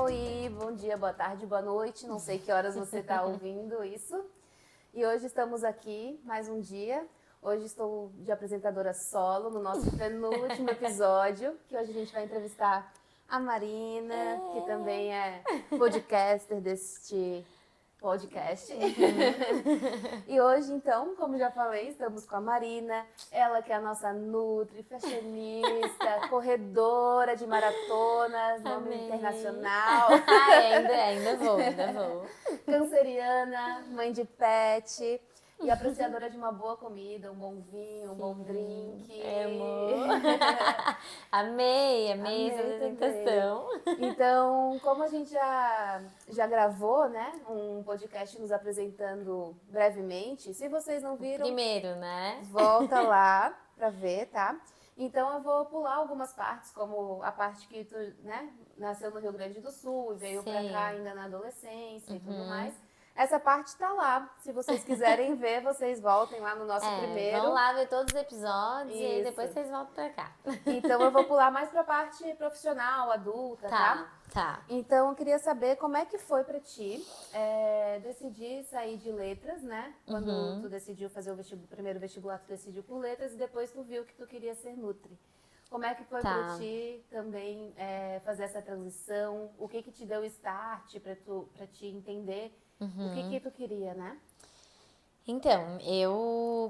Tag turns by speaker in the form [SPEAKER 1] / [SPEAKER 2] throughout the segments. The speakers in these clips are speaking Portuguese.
[SPEAKER 1] Oi, bom dia, boa tarde, boa noite. Não sei que horas você está ouvindo isso. E hoje estamos aqui mais um dia. Hoje estou de apresentadora solo no nosso penúltimo episódio, que hoje a gente vai entrevistar a Marina, que também é podcaster deste podcast. E hoje, então, como já falei, estamos com a Marina, ela que é a nossa nutri, fashionista, corredora de maratonas, nome internacional.
[SPEAKER 2] Ainda vou.
[SPEAKER 1] Canceriana, mãe de pet e apreciadora de uma boa comida, um bom vinho, um bom drink.
[SPEAKER 2] Amei essa apresentação.
[SPEAKER 1] Então, como a gente já gravou, né, um podcast nos apresentando brevemente, se vocês não viram...
[SPEAKER 2] Primeiro, né?
[SPEAKER 1] Volta lá pra ver, tá? Então eu vou pular algumas partes, como a parte que tu, né, nasceu no Rio Grande do Sul e veio pra cá ainda na adolescência e tudo mais. Essa parte tá lá. Se vocês quiserem ver, vocês voltem lá no nosso primeiro.
[SPEAKER 2] Vão lá ver todos os episódios e depois vocês voltam pra cá.
[SPEAKER 1] Então eu vou pular mais pra parte profissional, adulta, tá?
[SPEAKER 2] Tá.
[SPEAKER 1] Então eu queria saber como é que foi pra ti decidir sair de letras, né? Quando tu decidiu fazer o primeiro vestibular, tu decidiu por letras e depois tu viu que tu queria ser nutri. Como é que foi pra ti também fazer essa transição? O que te deu start pra te entender o que tu queria, né?
[SPEAKER 2] Então,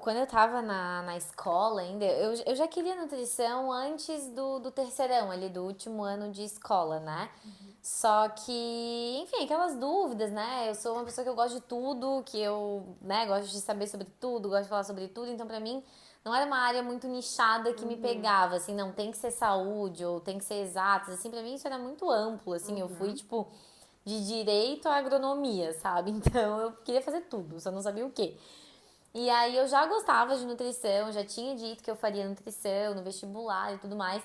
[SPEAKER 2] quando eu tava na escola ainda, eu já queria nutrição antes do terceirão, ali, do último ano de escola, né? Só que, enfim, aquelas dúvidas, né? Eu sou uma pessoa que eu gosto de tudo, que eu, né, gosto de saber sobre tudo, gosto de falar sobre tudo, então pra mim não era uma área muito nichada que me pegava, assim, não, tem que ser saúde ou tem que ser exatas, assim, pra mim isso era muito amplo, assim, eu fui, tipo, de direito à agronomia, sabe? Então eu queria fazer tudo, só não sabia o quê. E aí eu já gostava de nutrição, já tinha dito que eu faria nutrição no vestibular e tudo mais.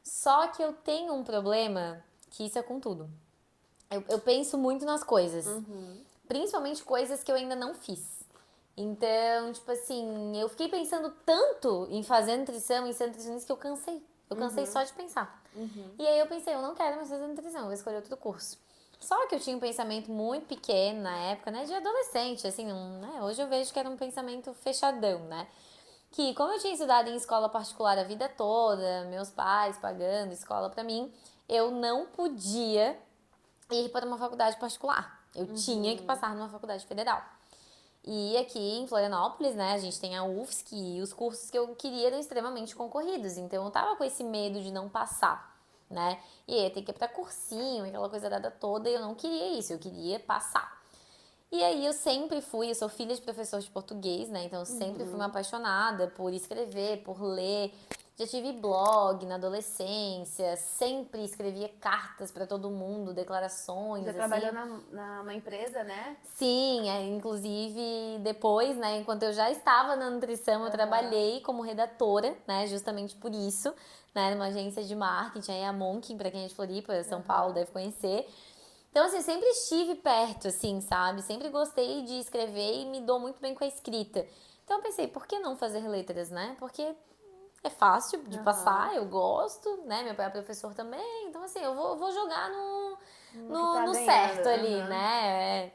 [SPEAKER 2] Só que eu tenho um problema, que isso é com tudo. Eu penso muito nas coisas. Principalmente coisas que eu ainda não fiz. Então, tipo assim, eu fiquei pensando tanto em fazer nutrição, em ser nutricionista, que eu cansei. Eu cansei só de pensar. E aí eu pensei, eu não quero mais fazer nutrição, eu vou escolher outro curso. Só que eu tinha um pensamento muito pequeno na época, né, de adolescente, assim, né, hoje eu vejo que era um pensamento fechadão, né, que como eu tinha estudado em escola particular a vida toda, meus pais pagando escola pra mim, eu não podia ir para uma faculdade particular, eu tinha que passar numa faculdade federal. E aqui em Florianópolis, né, a gente tem a UFSC e os cursos que eu queria eram extremamente concorridos, então eu tava com esse medo de não passar, né? E aí ia ter que ir pra cursinho, aquela coisa dada toda, e eu não queria isso, eu queria passar. E aí eu sou filha de professor de português, né? Então eu sempre fui uma apaixonada por escrever, por ler. Já tive blog na adolescência, sempre escrevia cartas pra todo mundo, declarações,
[SPEAKER 1] Já
[SPEAKER 2] assim.
[SPEAKER 1] trabalhou numa empresa, né?
[SPEAKER 2] Sim, inclusive depois, né, enquanto eu já estava na nutrição, eu trabalhei como redatora, né, justamente por isso, né, numa agência de marketing, aí a Monk, pra quem é de Floripa, São Paulo, deve conhecer. Então, assim, eu sempre estive perto, assim, sabe? Sempre gostei de escrever e me dou muito bem com a escrita. Então, eu pensei, por que não fazer letras, né? Porque é fácil de passar, eu gosto, né? Meu pai é professor também, então, assim, eu vou jogar no certo ali, né?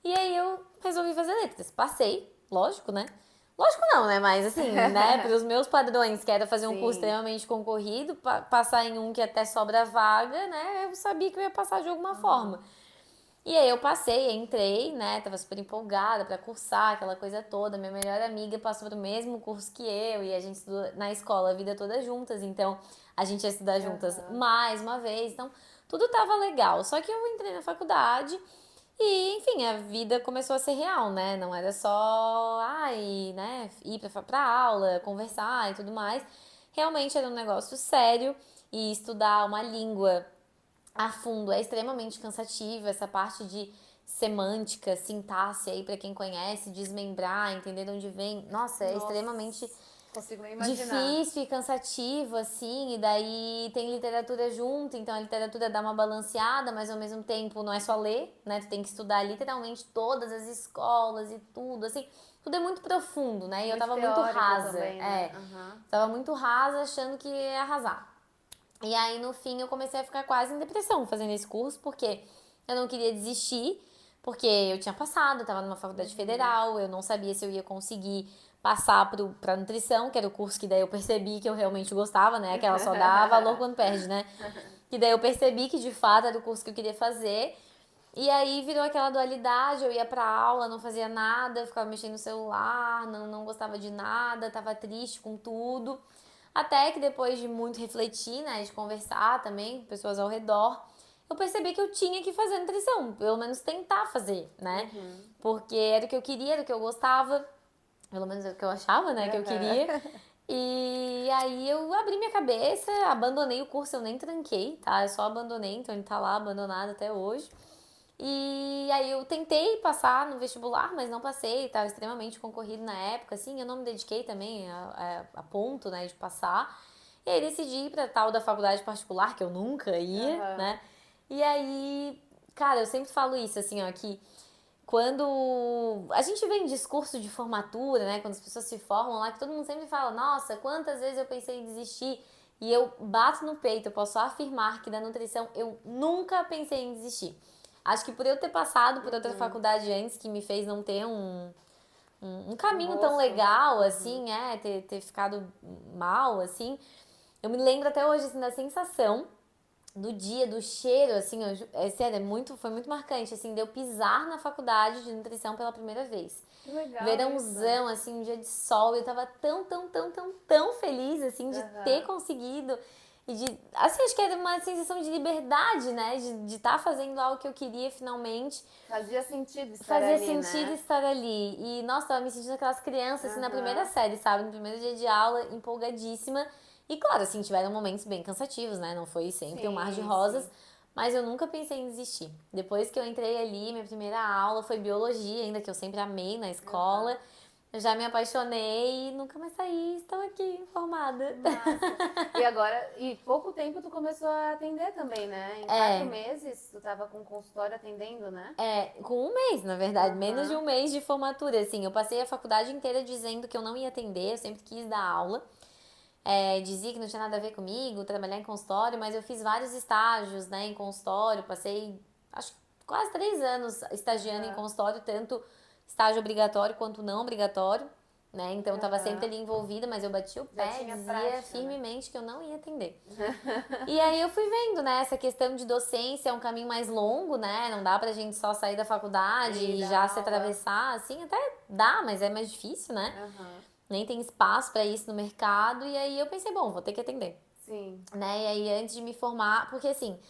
[SPEAKER 2] E aí eu resolvi fazer letras. Passei, lógico, né? Lógico não, né? Mas assim, né? Pelos meus padrões, que era fazer um curso extremamente concorrido, passar em um que até sobra vaga, né? Eu sabia que eu ia passar de alguma forma. E aí eu passei, entrei, né? Tava super empolgada pra cursar, aquela coisa toda. Minha melhor amiga passou pro mesmo curso que eu e a gente estudou na escola a vida toda juntas, então a gente ia estudar juntas mais uma vez. Então, tudo tava legal. Só que eu entrei na faculdade e, enfim, a vida começou a ser real, né? Não era só, né, ir pra aula, conversar e tudo mais. Realmente era um negócio sério e estudar uma língua a fundo é extremamente cansativo, essa parte de semântica, sintaxe aí pra quem conhece, desmembrar, entender de onde vem. Nossa, é extremamente
[SPEAKER 1] Consigo nem imaginar.
[SPEAKER 2] difícil e cansativo, assim, e daí tem literatura junto, então a literatura dá uma balanceada, mas ao mesmo tempo não é só ler, né? Tu tem que estudar literalmente todas as escolas e tudo, assim, tudo é muito profundo, né? E eu tava muito rasa,
[SPEAKER 1] também, né?
[SPEAKER 2] tava muito rasa achando que ia arrasar. E aí, no fim, eu comecei a ficar quase em depressão fazendo esse curso, porque eu não queria desistir, porque eu tinha passado, eu tava numa faculdade federal, eu não sabia se eu ia conseguir passar pra nutrição, que era o curso que daí eu percebi que eu realmente gostava, né? Que ela só dá valor quando perde, né? Que daí eu percebi que de fato era o curso que eu queria fazer. E aí virou aquela dualidade, eu ia pra aula, não fazia nada, ficava mexendo no celular, não gostava de nada, tava triste com tudo. Até que depois de muito refletir, né, de conversar também com pessoas ao redor, eu percebi que eu tinha que fazer nutrição, pelo menos tentar fazer, né? Porque era o que eu queria, era o que eu gostava, pelo menos era o que eu achava, né, que eu queria. E aí eu abri minha cabeça, abandonei o curso, eu nem tranquei, tá? Eu só abandonei, então ele tá lá abandonado até hoje. E aí eu tentei passar no vestibular, mas não passei, estava extremamente concorrido na época, assim, eu não me dediquei também a ponto, né, de passar. E aí decidi ir pra tal da faculdade particular, que eu nunca ia, né? E aí, cara, eu sempre falo isso, assim, ó, que quando a gente vê em discurso de formatura, né, quando as pessoas se formam lá, que todo mundo sempre fala, nossa, quantas vezes eu pensei em desistir, e eu bato no peito, eu posso afirmar que da nutrição eu nunca pensei em desistir. Acho que por eu ter passado por outra faculdade antes, que me fez não ter um caminho tão legal, assim, ter ficado mal, assim, eu me lembro até hoje, assim, da sensação do dia, do cheiro, assim, é sério, foi muito marcante, assim, de eu pisar na faculdade de nutrição pela primeira vez.
[SPEAKER 1] Que legal
[SPEAKER 2] Verãozão, assim, um dia de sol, eu tava tão feliz, assim, de ter conseguido. E de, assim, acho que era uma sensação de liberdade, né? De estar fazendo algo que eu queria finalmente.
[SPEAKER 1] Fazia sentido estar
[SPEAKER 2] Fazia
[SPEAKER 1] ali,
[SPEAKER 2] sentido
[SPEAKER 1] né?
[SPEAKER 2] estar ali. E, nossa, tava me sentindo aquelas crianças, assim, na primeira série, sabe? No primeiro dia de aula, empolgadíssima. E, claro, assim, tiveram momentos bem cansativos, né? Não foi sempre um mar de rosas. Mas eu nunca pensei em desistir. Depois que eu entrei ali, minha primeira aula foi biologia, ainda que eu sempre amei na escola. Eu já me apaixonei e nunca mais saí. Estou aqui, formada.
[SPEAKER 1] Massa. E agora, e pouco tempo tu começou a atender também, né? Em 4 meses tu tava com consultório atendendo, né?
[SPEAKER 2] Com um mês, na verdade, menos de um mês de formatura, assim. Eu passei a faculdade inteira dizendo que eu não ia atender, eu sempre quis dar aula. Dizia que não tinha nada a ver comigo, trabalhar em consultório, mas eu fiz vários estágios, né, em consultório, passei, acho que quase 3 anos estagiando em consultório, tanto estágio obrigatório quanto não obrigatório, né, então eu tava sempre ali envolvida, mas eu bati o pé e dizia
[SPEAKER 1] prática,
[SPEAKER 2] firmemente que eu não ia atender. E aí eu fui vendo, né, essa questão de docência é um caminho mais longo, né, não dá pra gente só sair da faculdade e já se atravessar, assim, até dá, mas é mais difícil, né? Nem tem espaço pra isso no mercado, e aí eu pensei, bom, vou ter que atender.
[SPEAKER 1] Sim.
[SPEAKER 2] Né? E aí antes de me formar, porque assim,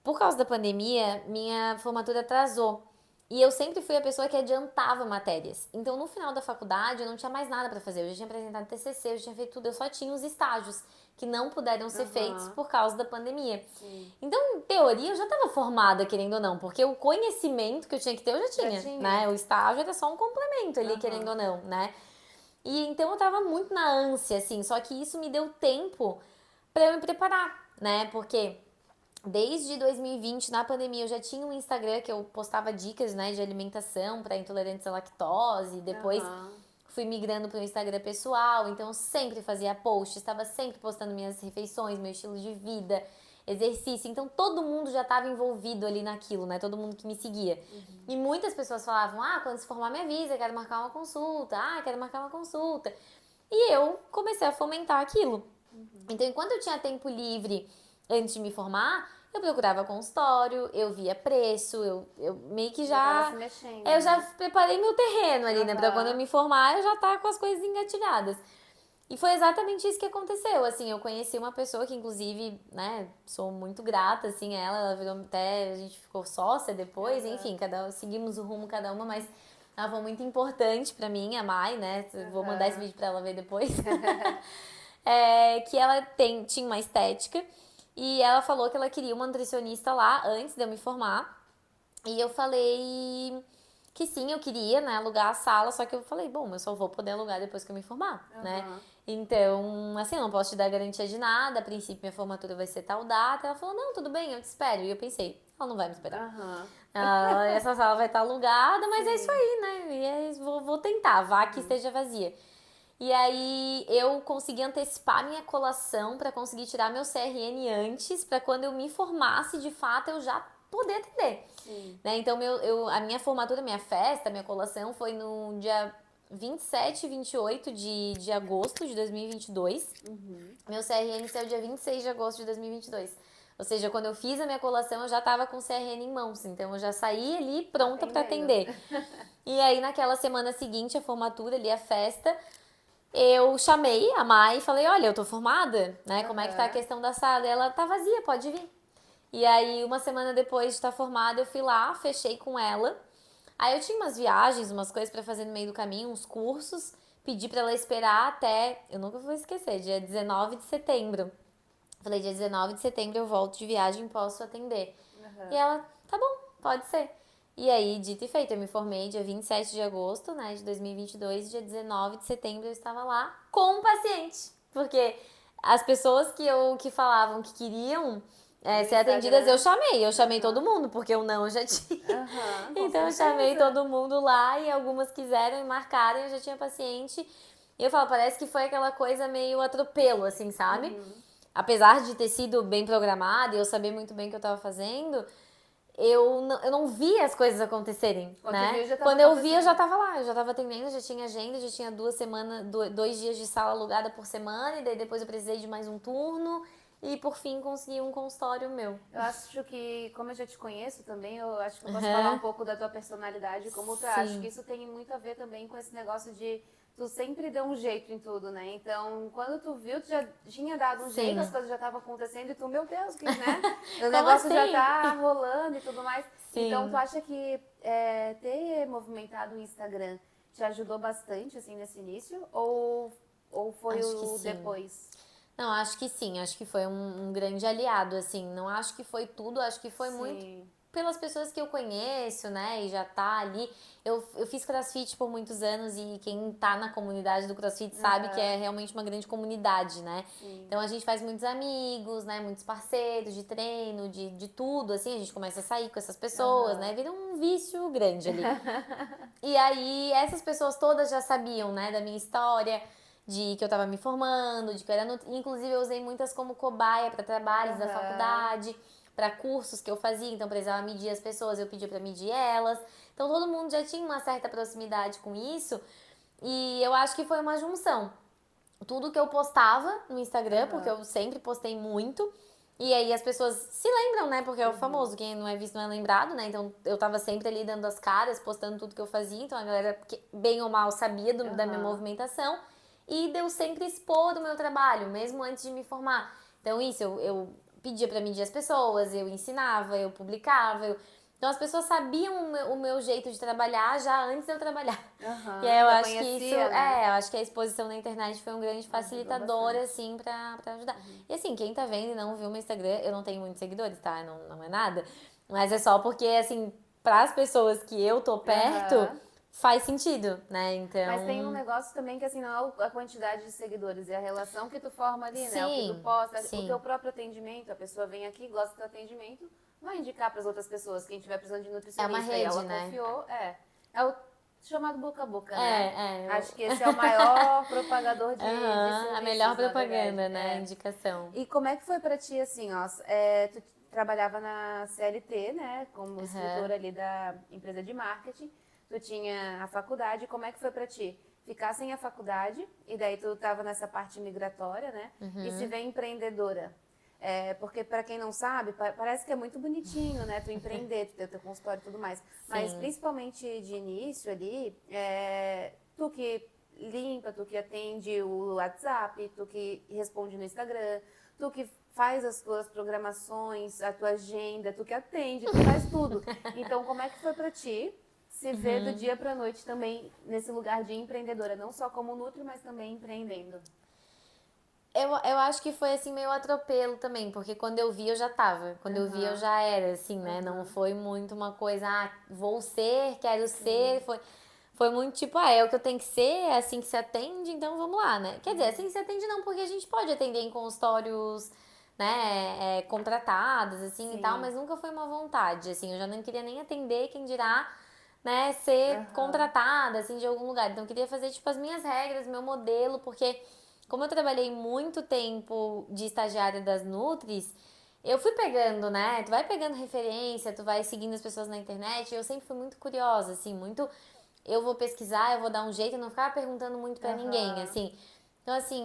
[SPEAKER 2] por causa da pandemia, minha formatura atrasou. E eu sempre fui a pessoa que adiantava matérias. Então, no final da faculdade, eu não tinha mais nada pra fazer. Eu já tinha apresentado TCC, eu já tinha feito tudo, eu só tinha os estágios que não puderam ser feitos por causa da pandemia. Então, em teoria, eu já estava formada, querendo ou não, porque o conhecimento que eu tinha que ter, eu já tinha. Né? O estágio era só um complemento ali, querendo ou não, né? E então eu tava muito na ânsia, assim, só que isso me deu tempo pra eu me preparar, né? Porque desde 2020, na pandemia, eu já tinha um Instagram que eu postava dicas, né, de alimentação pra intolerantes à lactose, depois fui migrando pro Instagram pessoal, então eu sempre fazia posts, estava sempre postando minhas refeições, meu estilo de vida, exercício, então todo mundo já estava envolvido ali naquilo, né? Todo mundo que me seguia. E muitas pessoas falavam: "Ah, quando se formar me avisa, quero marcar uma consulta. Ah, quero marcar uma consulta". E eu comecei a fomentar aquilo. Então, enquanto eu tinha tempo livre antes de me formar, eu procurava consultório, eu via preço, eu meio que já.
[SPEAKER 1] Tava se mexendo,
[SPEAKER 2] Eu já
[SPEAKER 1] né?
[SPEAKER 2] preparei meu terreno ali, né? Pra quando eu me formar, eu já tá com as coisas engatilhadas. E foi exatamente isso que aconteceu, assim, eu conheci uma pessoa que inclusive, né, sou muito grata, assim, a ela virou até, a gente ficou sócia depois, enfim, seguimos o rumo cada uma, mas ela foi muito importante pra mim, a Mai, né, vou mandar esse vídeo pra ela ver depois, que ela tinha uma estética e ela falou que ela queria uma nutricionista lá antes de eu me formar, e eu falei que sim, eu queria, né, alugar a sala, só que eu falei, bom, eu só vou poder alugar depois que eu me formar, né? Então, assim, eu não posso te dar garantia de nada, a princípio minha formatura vai ser tal data. Ela falou, não, tudo bem, eu te espero. E eu pensei, ela não vai me esperar. Essa sala vai estar alugada, mas é isso aí, né? E vou tentar, vá que esteja vazia. E aí eu consegui antecipar minha colação para conseguir tirar meu CRN antes, para quando eu me formasse de fato eu já poder atender.
[SPEAKER 1] Sim.
[SPEAKER 2] Né? Então a minha formatura, minha festa, minha colação foi no dia 27 e 28 de agosto de 2022. Meu CRN saiu dia 26 de agosto de 2022. Ou seja, quando eu fiz a minha colação, eu já estava com o CRN em mãos. Então, eu já saí ali pronta para atender. E aí, naquela semana seguinte, a formatura ali, a festa, eu chamei a Mai e falei, olha, eu tô formada, né? Como é que tá a questão da sala? Ela tá vazia, pode vir. E aí, uma semana depois de estar formada, eu fui lá, fechei com ela. Aí eu tinha umas viagens, umas coisas pra fazer no meio do caminho, uns cursos. Pedi pra ela esperar até, eu nunca vou esquecer, dia 19 de setembro. Falei, dia 19 de setembro eu volto de viagem e posso atender. E ela, tá bom, pode ser. E aí, dito e feito, eu me formei dia 27 de agosto, né, de 2022. Dia 19 de setembro eu estava lá com o paciente. Porque as pessoas que falavam que queriam ser atendidas, eu chamei todo mundo, porque o não eu já tinha. Então eu chamei todo mundo lá e algumas quiseram e marcaram, eu já tinha paciente. E eu falo, parece que foi aquela coisa meio atropelo, assim, sabe? Apesar de ter sido bem programada e eu saber muito bem o que eu tava fazendo, eu não vi as coisas acontecerem, né? Quando eu vi, eu já tava lá, eu já tava atendendo, já tinha agenda, já tinha 2 dias de sala alugada por semana, e daí depois eu precisei de mais um turno, e por fim consegui um consultório meu.
[SPEAKER 1] Eu acho que, como eu já te conheço também, eu acho que eu posso falar um pouco da tua personalidade, como tu acho que isso tem muito a ver também com esse negócio de tu sempre deu um jeito em tudo, né? Então, quando tu viu, tu já tinha dado um jeito, as coisas já estavam acontecendo e tu, meu Deus, que, né? O negócio já tá rolando e tudo mais. Então, tu acha que ter movimentado o Instagram te ajudou bastante, assim, nesse início? Ou foi o depois?
[SPEAKER 2] Não, acho que sim, acho que foi um grande aliado, assim, não acho que foi tudo, acho que foi muito pelas pessoas que eu conheço, né, e já tá ali. Eu fiz CrossFit por muitos anos e quem tá na comunidade do CrossFit sabe que é realmente uma grande comunidade, né? Então a gente faz muitos amigos, né, muitos parceiros de treino, de tudo, assim, a gente começa a sair com essas pessoas, né, vira um vício grande ali. E aí essas pessoas todas já sabiam, né, da minha história, de que eu tava me formando, de que eu era inclusive eu usei muitas como cobaia para trabalhos da faculdade, para cursos que eu fazia, então precisava medir as pessoas, eu pedia para medir elas. Então todo mundo já tinha uma certa proximidade com isso, e eu acho que foi uma junção. Tudo que eu postava no Instagram, porque eu sempre postei muito, e aí as pessoas se lembram, né? Porque é o famoso, quem não é visto não é lembrado, né? Então eu tava sempre ali dando as caras, postando tudo que eu fazia, então a galera, bem ou mal, sabia da minha movimentação. E deu sempre expor o meu trabalho, mesmo antes de me formar. Então isso, eu pedia pra medir as pessoas, eu ensinava, eu publicava. Então as pessoas sabiam o meu jeito de trabalhar já antes de eu trabalhar. E aí eu acho que isso, eu acho que a exposição na internet foi um grande facilitador, assim, pra ajudar. E assim, quem tá vendo e não viu meu Instagram, eu não tenho muitos seguidores, tá? Não é nada. Mas é só porque, assim, pras pessoas que eu tô perto, faz sentido, né? Então...
[SPEAKER 1] Mas tem um negócio também que, assim, não é a quantidade de seguidores, é a relação que tu forma ali, né? O que tu posta, o teu próprio atendimento, a pessoa vem aqui, gosta do teu atendimento, vai indicar para as outras pessoas, quem estiver precisando de nutricionista.
[SPEAKER 2] É uma rede,
[SPEAKER 1] e ela
[SPEAKER 2] né?
[SPEAKER 1] Confiou, é o chamado boca a boca, né? Acho que esse é o maior propagador de serviços,
[SPEAKER 2] a melhor propaganda, né? A indicação.
[SPEAKER 1] E como é que foi para ti, assim, ó, tu trabalhava na CLT, né? Como escritora ali da empresa de marketing. Tu tinha a faculdade, como é que foi pra ti? Ficar sem a faculdade, e daí tu tava nessa parte migratória, né? E se vê empreendedora. Porque pra quem não sabe, parece que é muito bonitinho, né? Tu empreender, tu ter o teu consultório e tudo mais. Mas principalmente de início ali, tu que limpa, tu que atende o WhatsApp, tu que responde no Instagram, tu que faz as tuas programações, a tua agenda, tu que atende, tu faz tudo. Então, como é que foi pra ti se ver do dia pra noite também nesse lugar de empreendedora, não só como Nutri, mas também empreendendo?
[SPEAKER 2] Eu acho que foi assim meio atropelo também, porque quando eu vi eu já tava, quando eu vi eu já era, assim, né? Não foi muito uma coisa, vou ser, quero ser, foi muito tipo, é o que eu tenho que ser, é assim que se atende, então vamos lá, né? Quer dizer, assim que se atende não, porque a gente pode atender em consultórios, né, contratados, assim, e tal, mas nunca foi uma vontade, assim, eu já não queria nem atender, quem dirá né, ser contratada, assim, de algum lugar. Então, eu queria fazer, tipo, as minhas regras, meu modelo, porque como eu trabalhei muito tempo de estagiária das Nutris, eu fui pegando, né, tu vai pegando referência, tu vai seguindo as pessoas na internet, e eu sempre fui muito curiosa, assim, muito... Eu vou pesquisar, eu vou dar um jeito, eu não ficava perguntando muito pra ninguém, assim. Então, assim,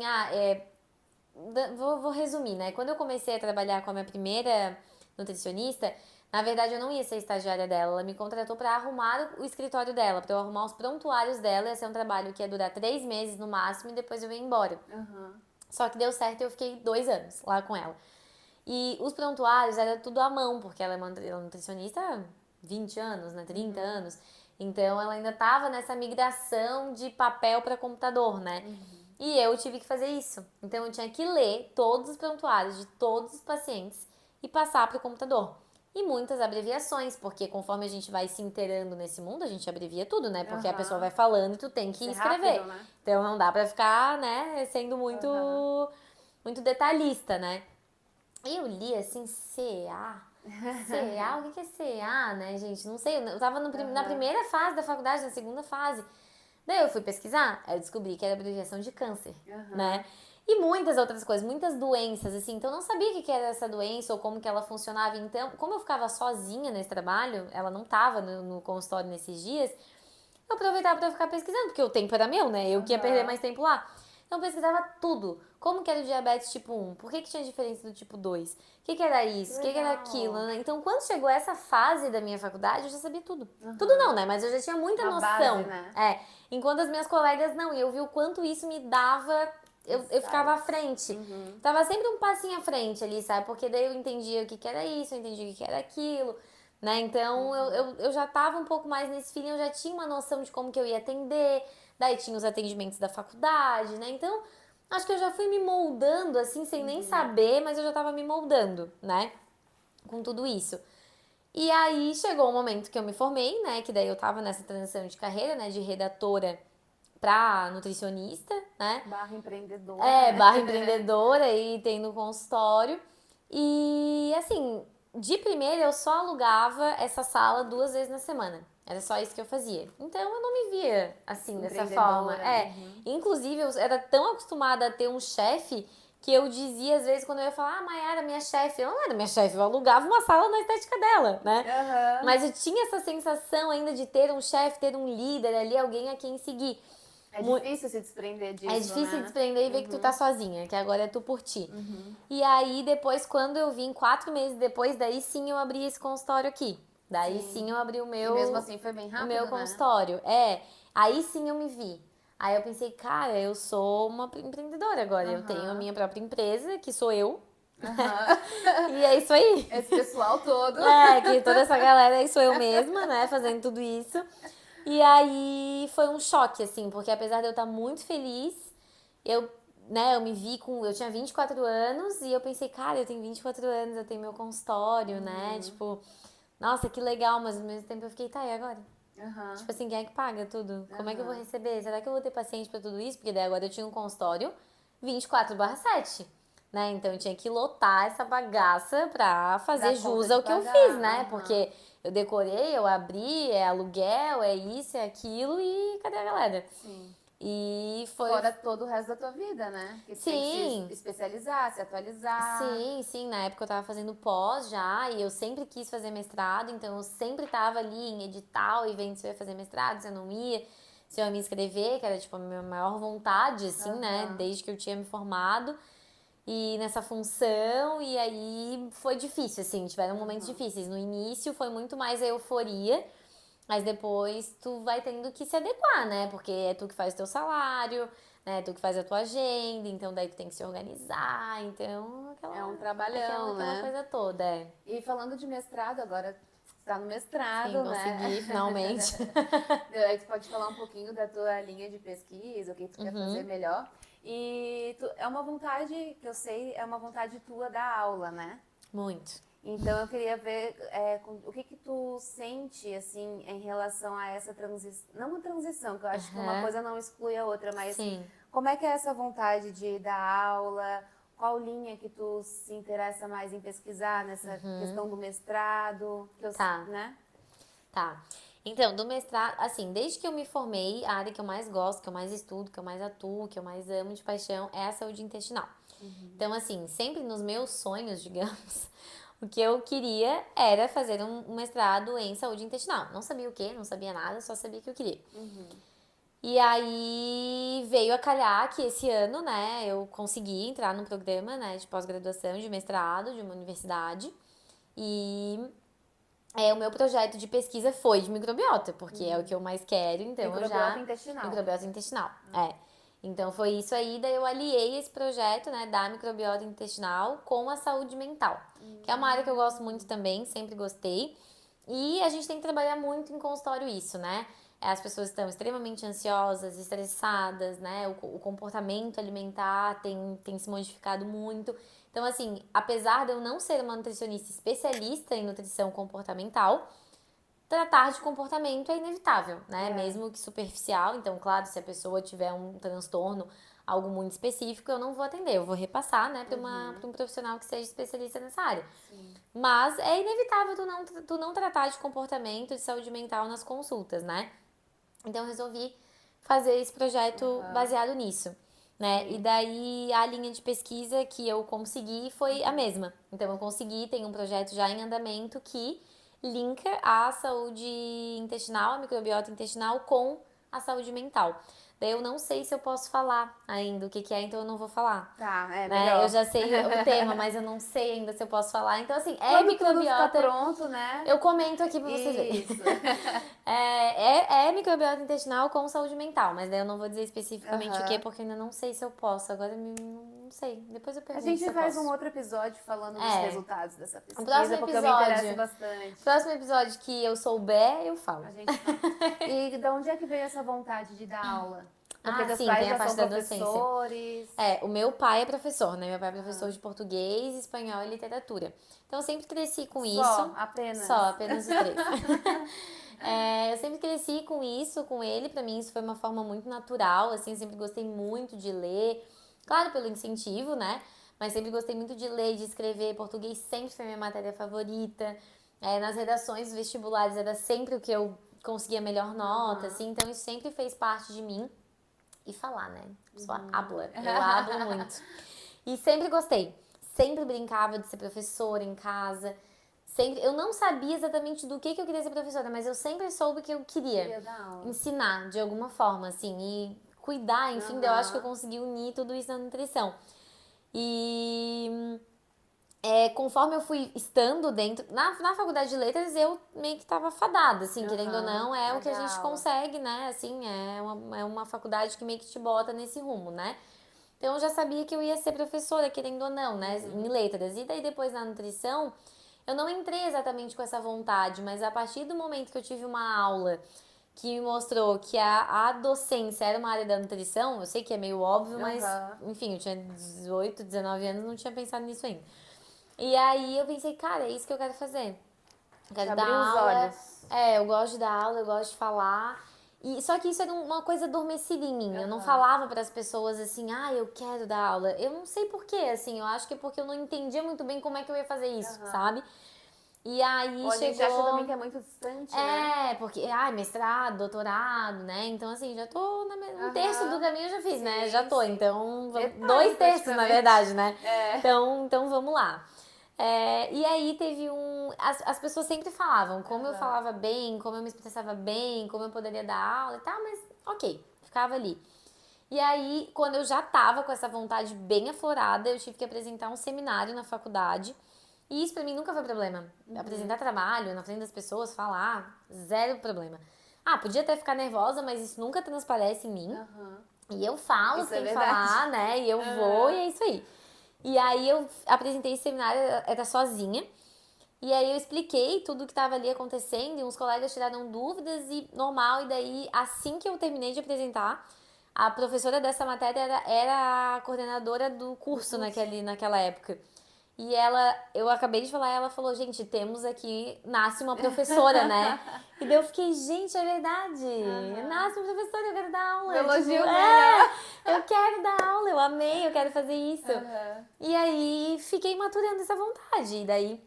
[SPEAKER 2] vou resumir, né? Quando eu comecei a trabalhar com a minha primeira nutricionista, na verdade eu não ia ser estagiária dela. Ela me contratou para arrumar o escritório dela, para eu arrumar os prontuários dela. Esse é um trabalho que ia durar 3 meses no máximo e depois eu ia embora. Só que deu certo e eu fiquei 2 anos lá com ela. E os prontuários era tudo à mão, porque ela é nutricionista há 20 anos, né? 30 anos. Então ela ainda tava nessa migração de papel para computador, né? E eu tive que fazer isso. Então eu tinha que ler todos os prontuários de todos os pacientes e passar para o computador. E muitas abreviações, porque conforme a gente vai se inteirando nesse mundo, a gente abrevia tudo, né? Porque a pessoa vai falando e tu tem que escrever.
[SPEAKER 1] Rápido, né?
[SPEAKER 2] Então não dá pra ficar, né, sendo muito detalhista, né? E eu li assim, CA. CA, o que é CA, né, gente? Não sei, eu tava na primeira fase da faculdade, na segunda fase. Daí eu fui pesquisar, aí eu descobri que era abreviação de câncer, né? E muitas outras coisas, muitas doenças, assim. Então eu não sabia o que era essa doença ou como que ela funcionava. Então, como eu ficava sozinha nesse trabalho, ela não tava no consultório nesses dias, eu aproveitava pra ficar pesquisando, porque o tempo era meu, né? Eu que ia perder mais tempo lá. Então eu pesquisava tudo. Como que era o diabetes tipo 1? Por que tinha diferença do tipo 2? O que era isso? O que era aquilo? Né? Então quando chegou essa fase da minha faculdade, eu já sabia tudo. Tudo não, né? Mas eu já tinha muita
[SPEAKER 1] Uma
[SPEAKER 2] noção.
[SPEAKER 1] base, né?
[SPEAKER 2] Enquanto as minhas colegas não. E eu vi o quanto isso me dava... Eu ficava à frente. Tava sempre um passinho à frente ali, sabe? Porque daí eu entendia o que era isso, eu entendia o que era aquilo, né? Então eu já tava um pouco mais nesse feeling, eu já tinha uma noção de como que eu ia atender, daí tinha os atendimentos da faculdade, né? Então, acho que eu já fui me moldando, assim, sem nem saber, mas eu já tava me moldando, né? Com tudo isso. E aí chegou o momento que eu me formei, né? Que daí eu tava nessa transição de carreira, né? De redatora pra nutricionista, né?
[SPEAKER 1] Barra empreendedora.
[SPEAKER 2] Barra empreendedora e tendo consultório. E assim, de primeira eu só alugava essa sala 2 vezes na semana. Era só isso que eu fazia. Então eu não me via assim, dessa forma. Inclusive, eu era tão acostumada a ter um chefe que eu dizia às vezes quando eu ia falar, Mayara, minha chefe. Eu não era minha chefe, eu alugava uma sala na estética dela, né? Mas eu tinha essa sensação ainda de ter um chefe, ter um líder ali, alguém a quem seguir.
[SPEAKER 1] É difícil se desprender disso,
[SPEAKER 2] É difícil
[SPEAKER 1] né?
[SPEAKER 2] desprender e ver que tu tá sozinha, que agora é tu por ti. E aí, depois, quando eu vim, 4 meses depois, daí sim eu abri esse consultório aqui. Daí sim eu abri o meu...
[SPEAKER 1] E mesmo assim foi bem rápido,
[SPEAKER 2] o meu
[SPEAKER 1] né?
[SPEAKER 2] consultório. Aí sim eu me vi. Aí eu pensei, cara, eu sou uma empreendedora agora. Eu tenho a minha própria empresa, que sou eu. E é isso aí.
[SPEAKER 1] Esse pessoal todo.
[SPEAKER 2] Que toda essa galera aí sou eu mesma, né, fazendo tudo isso. E aí foi um choque, assim, porque apesar de eu estar muito feliz, eu me vi eu tinha 24 anos e eu pensei, cara, eu tenho 24 anos, eu tenho meu consultório, né? Tipo, nossa, que legal, mas ao mesmo tempo eu fiquei, tá, e agora? Tipo assim, quem é que paga tudo? Como é que eu vou receber? Será que eu vou ter paciente pra tudo isso? Porque daí agora eu tinha um consultório 24/7, né? Então eu tinha que lotar essa bagaça pra fazer jus ao que eu fiz, né? Porque eu decorei, eu abri, é aluguel, é isso, é aquilo e cadê a galera?
[SPEAKER 1] Sim.
[SPEAKER 2] E foi...
[SPEAKER 1] Fora todo o resto da tua vida, né? Que você tem que se especializar, se atualizar.
[SPEAKER 2] Sim. Na época eu tava fazendo pós já e eu sempre quis fazer mestrado, então eu sempre tava ali em edital e vendo se eu ia fazer mestrado, se eu não ia, se eu ia me inscrever, que era tipo a minha maior vontade, assim, né? Desde que eu tinha me formado. E nessa função, e aí foi difícil, assim, tiveram momentos difíceis. No início foi muito mais a euforia, mas depois tu vai tendo que se adequar, né? Porque é tu que faz o teu salário, né? É tu que faz a tua agenda, então daí tu tem que se organizar, então...
[SPEAKER 1] É um trabalhão,
[SPEAKER 2] aquela coisa toda,
[SPEAKER 1] E falando de mestrado, agora você tá no mestrado,
[SPEAKER 2] Sim,
[SPEAKER 1] né?
[SPEAKER 2] consegui, finalmente.
[SPEAKER 1] Aí tu pode falar um pouquinho da tua linha de pesquisa, o que tu quer fazer melhor. E é uma vontade, que eu sei, é uma vontade tua da aula, né?
[SPEAKER 2] Muito.
[SPEAKER 1] Então eu queria ver o que tu sente, assim, em relação a essa transição, não uma transição, que eu acho que uma coisa não exclui a outra, mas como é que é essa vontade de dar aula, qual linha que tu se interessa mais em pesquisar nessa questão do mestrado, né?
[SPEAKER 2] Tá. Então, do mestrado, assim, desde que eu me formei, a área que eu mais gosto, que eu mais estudo, que eu mais atuo, que eu mais amo de paixão é a saúde intestinal. Então, assim, sempre nos meus sonhos, digamos, o que eu queria era fazer um mestrado em saúde intestinal. Não sabia o quê, não sabia nada, só sabia que eu queria. E aí veio a calhar que esse ano, né, eu consegui entrar num programa, né, de pós-graduação, de mestrado, de uma universidade. E o meu projeto de pesquisa foi de microbiota, porque é o que eu mais quero, então eu já...
[SPEAKER 1] Microbiota intestinal.
[SPEAKER 2] Microbiota intestinal, Então foi isso aí, daí eu aliei esse projeto, né, da microbiota intestinal com a saúde mental, que é uma área que eu gosto muito também, sempre gostei. E a gente tem que trabalhar muito em consultório isso, né? As pessoas estão extremamente ansiosas, estressadas, né? O comportamento alimentar tem se modificado muito. Então, assim, apesar de eu não ser uma nutricionista especialista em nutrição comportamental, tratar de comportamento é inevitável, né? Mesmo que superficial. Então, claro, se a pessoa tiver um transtorno, algo muito específico, eu não vou atender. Eu vou repassar, né, para um profissional que seja especialista nessa área.
[SPEAKER 1] Sim.
[SPEAKER 2] Mas é inevitável tu não tratar de comportamento, de saúde mental nas consultas, né? Então, eu resolvi fazer esse projeto baseado nisso, né? E daí, a linha de pesquisa que eu consegui foi a mesma. Então, eu consegui, tem um projeto já em andamento que linka a saúde intestinal, a microbiota intestinal com a saúde mental. Daí eu não sei se eu posso falar ainda o que é, então eu não vou falar.
[SPEAKER 1] Tá,
[SPEAKER 2] né?
[SPEAKER 1] melhor.
[SPEAKER 2] Eu já sei o tema, mas eu não sei ainda se eu posso falar. Então, assim,
[SPEAKER 1] Quando
[SPEAKER 2] microbiota.
[SPEAKER 1] tudo ficar pronto, né?
[SPEAKER 2] Eu comento aqui pra vocês verem.
[SPEAKER 1] Isso.
[SPEAKER 2] É microbiota intestinal com saúde mental, mas daí eu não vou dizer especificamente o que, porque eu ainda não sei se eu posso. Agora não sei. Depois eu
[SPEAKER 1] A
[SPEAKER 2] pergunto
[SPEAKER 1] gente
[SPEAKER 2] se eu
[SPEAKER 1] faz
[SPEAKER 2] posso.
[SPEAKER 1] um outro episódio falando dos resultados dessa pesquisa,
[SPEAKER 2] próximo
[SPEAKER 1] porque eu me
[SPEAKER 2] episódio.
[SPEAKER 1] interesso bastante.
[SPEAKER 2] Próximo episódio que eu souber, eu falo.
[SPEAKER 1] A gente fala. E de onde é que veio essa vontade de dar aula? Porque teus
[SPEAKER 2] sim,
[SPEAKER 1] pais
[SPEAKER 2] tem a
[SPEAKER 1] já
[SPEAKER 2] parte
[SPEAKER 1] são
[SPEAKER 2] da docência.
[SPEAKER 1] professores.
[SPEAKER 2] O meu pai é professor, né? Meu pai é professor de português, espanhol e literatura. Então eu sempre cresci com isso.
[SPEAKER 1] Apenas?
[SPEAKER 2] Só, apenas os três. Eu sempre cresci com isso, com ele. Pra mim isso foi uma forma muito natural, assim, eu sempre gostei muito de ler. Claro, pelo incentivo, né? Mas sempre gostei muito de ler, de escrever. Português sempre foi minha matéria favorita. Nas redações vestibulares era sempre o que eu conseguia melhor nota, assim. Então isso sempre fez parte de mim. E falar, né? Eu sou habla. Eu hablo muito. E sempre gostei. Sempre brincava de ser professora em casa. Sempre, eu não sabia exatamente do que eu queria ser professora, mas eu sempre soube que eu queria
[SPEAKER 1] dar aula.
[SPEAKER 2] ensinar de alguma forma, assim, e cuidar, enfim, eu acho que eu consegui unir tudo isso na nutrição. E conforme eu fui estando dentro, na faculdade de letras, eu meio que tava fadada, assim, querendo ou não, é o que a gente consegue, né, assim, é uma faculdade que meio que te bota nesse rumo, né. Então eu já sabia que eu ia ser professora, querendo ou não, né, em letras. E daí depois na nutrição, eu não entrei exatamente com essa vontade, mas a partir do momento que eu tive uma aula que me mostrou que a docência era uma área da nutrição, eu sei que é meio óbvio, mas, enfim, eu tinha 18, 19 anos, não tinha pensado nisso ainda. E aí eu pensei, cara, é isso que eu quero fazer. Eu quero dar aula. Eu gosto de dar aula, eu gosto de falar. Só que isso era uma coisa adormecida em mim. Eu não falava para as pessoas assim, eu quero dar aula. Eu não sei porquê, assim. Eu acho que é porque eu não entendia muito bem como é que eu ia fazer isso, sabe? E aí chegou...
[SPEAKER 1] A gente acha também que é muito distante, né?
[SPEAKER 2] Porque, mestrado, doutorado, né? Então, assim, já tô um terço do caminho eu já fiz, né? Já tô, então... 2 terços, na verdade, né? Então, vamos lá. E aí teve as pessoas sempre falavam como eu falava bem, como eu me expressava bem, como eu poderia dar aula e tal, mas ok, ficava ali. E aí, quando eu já tava com essa vontade bem aflorada, eu tive que apresentar um seminário na faculdade. E isso pra mim nunca foi problema. Apresentar trabalho na frente das pessoas, falar, zero problema. Podia até ficar nervosa, mas isso nunca transparece em mim. E eu falo sem falar, né? E eu vou e é isso aí. E aí eu apresentei esse seminário, era sozinha. E aí eu expliquei tudo o que estava ali acontecendo e uns colegas tiraram dúvidas e normal. E daí, assim que eu terminei de apresentar, a professora dessa matéria era a coordenadora do curso naquela época. E eu acabei de falar, ela falou, gente, temos aqui, nasce uma professora, né? E daí eu fiquei, gente, é verdade, nasce uma professora, eu quero dar aula.
[SPEAKER 1] Elogio
[SPEAKER 2] eu quero dar aula, eu amei, eu quero fazer isso. E aí, fiquei maturando essa vontade. E daí,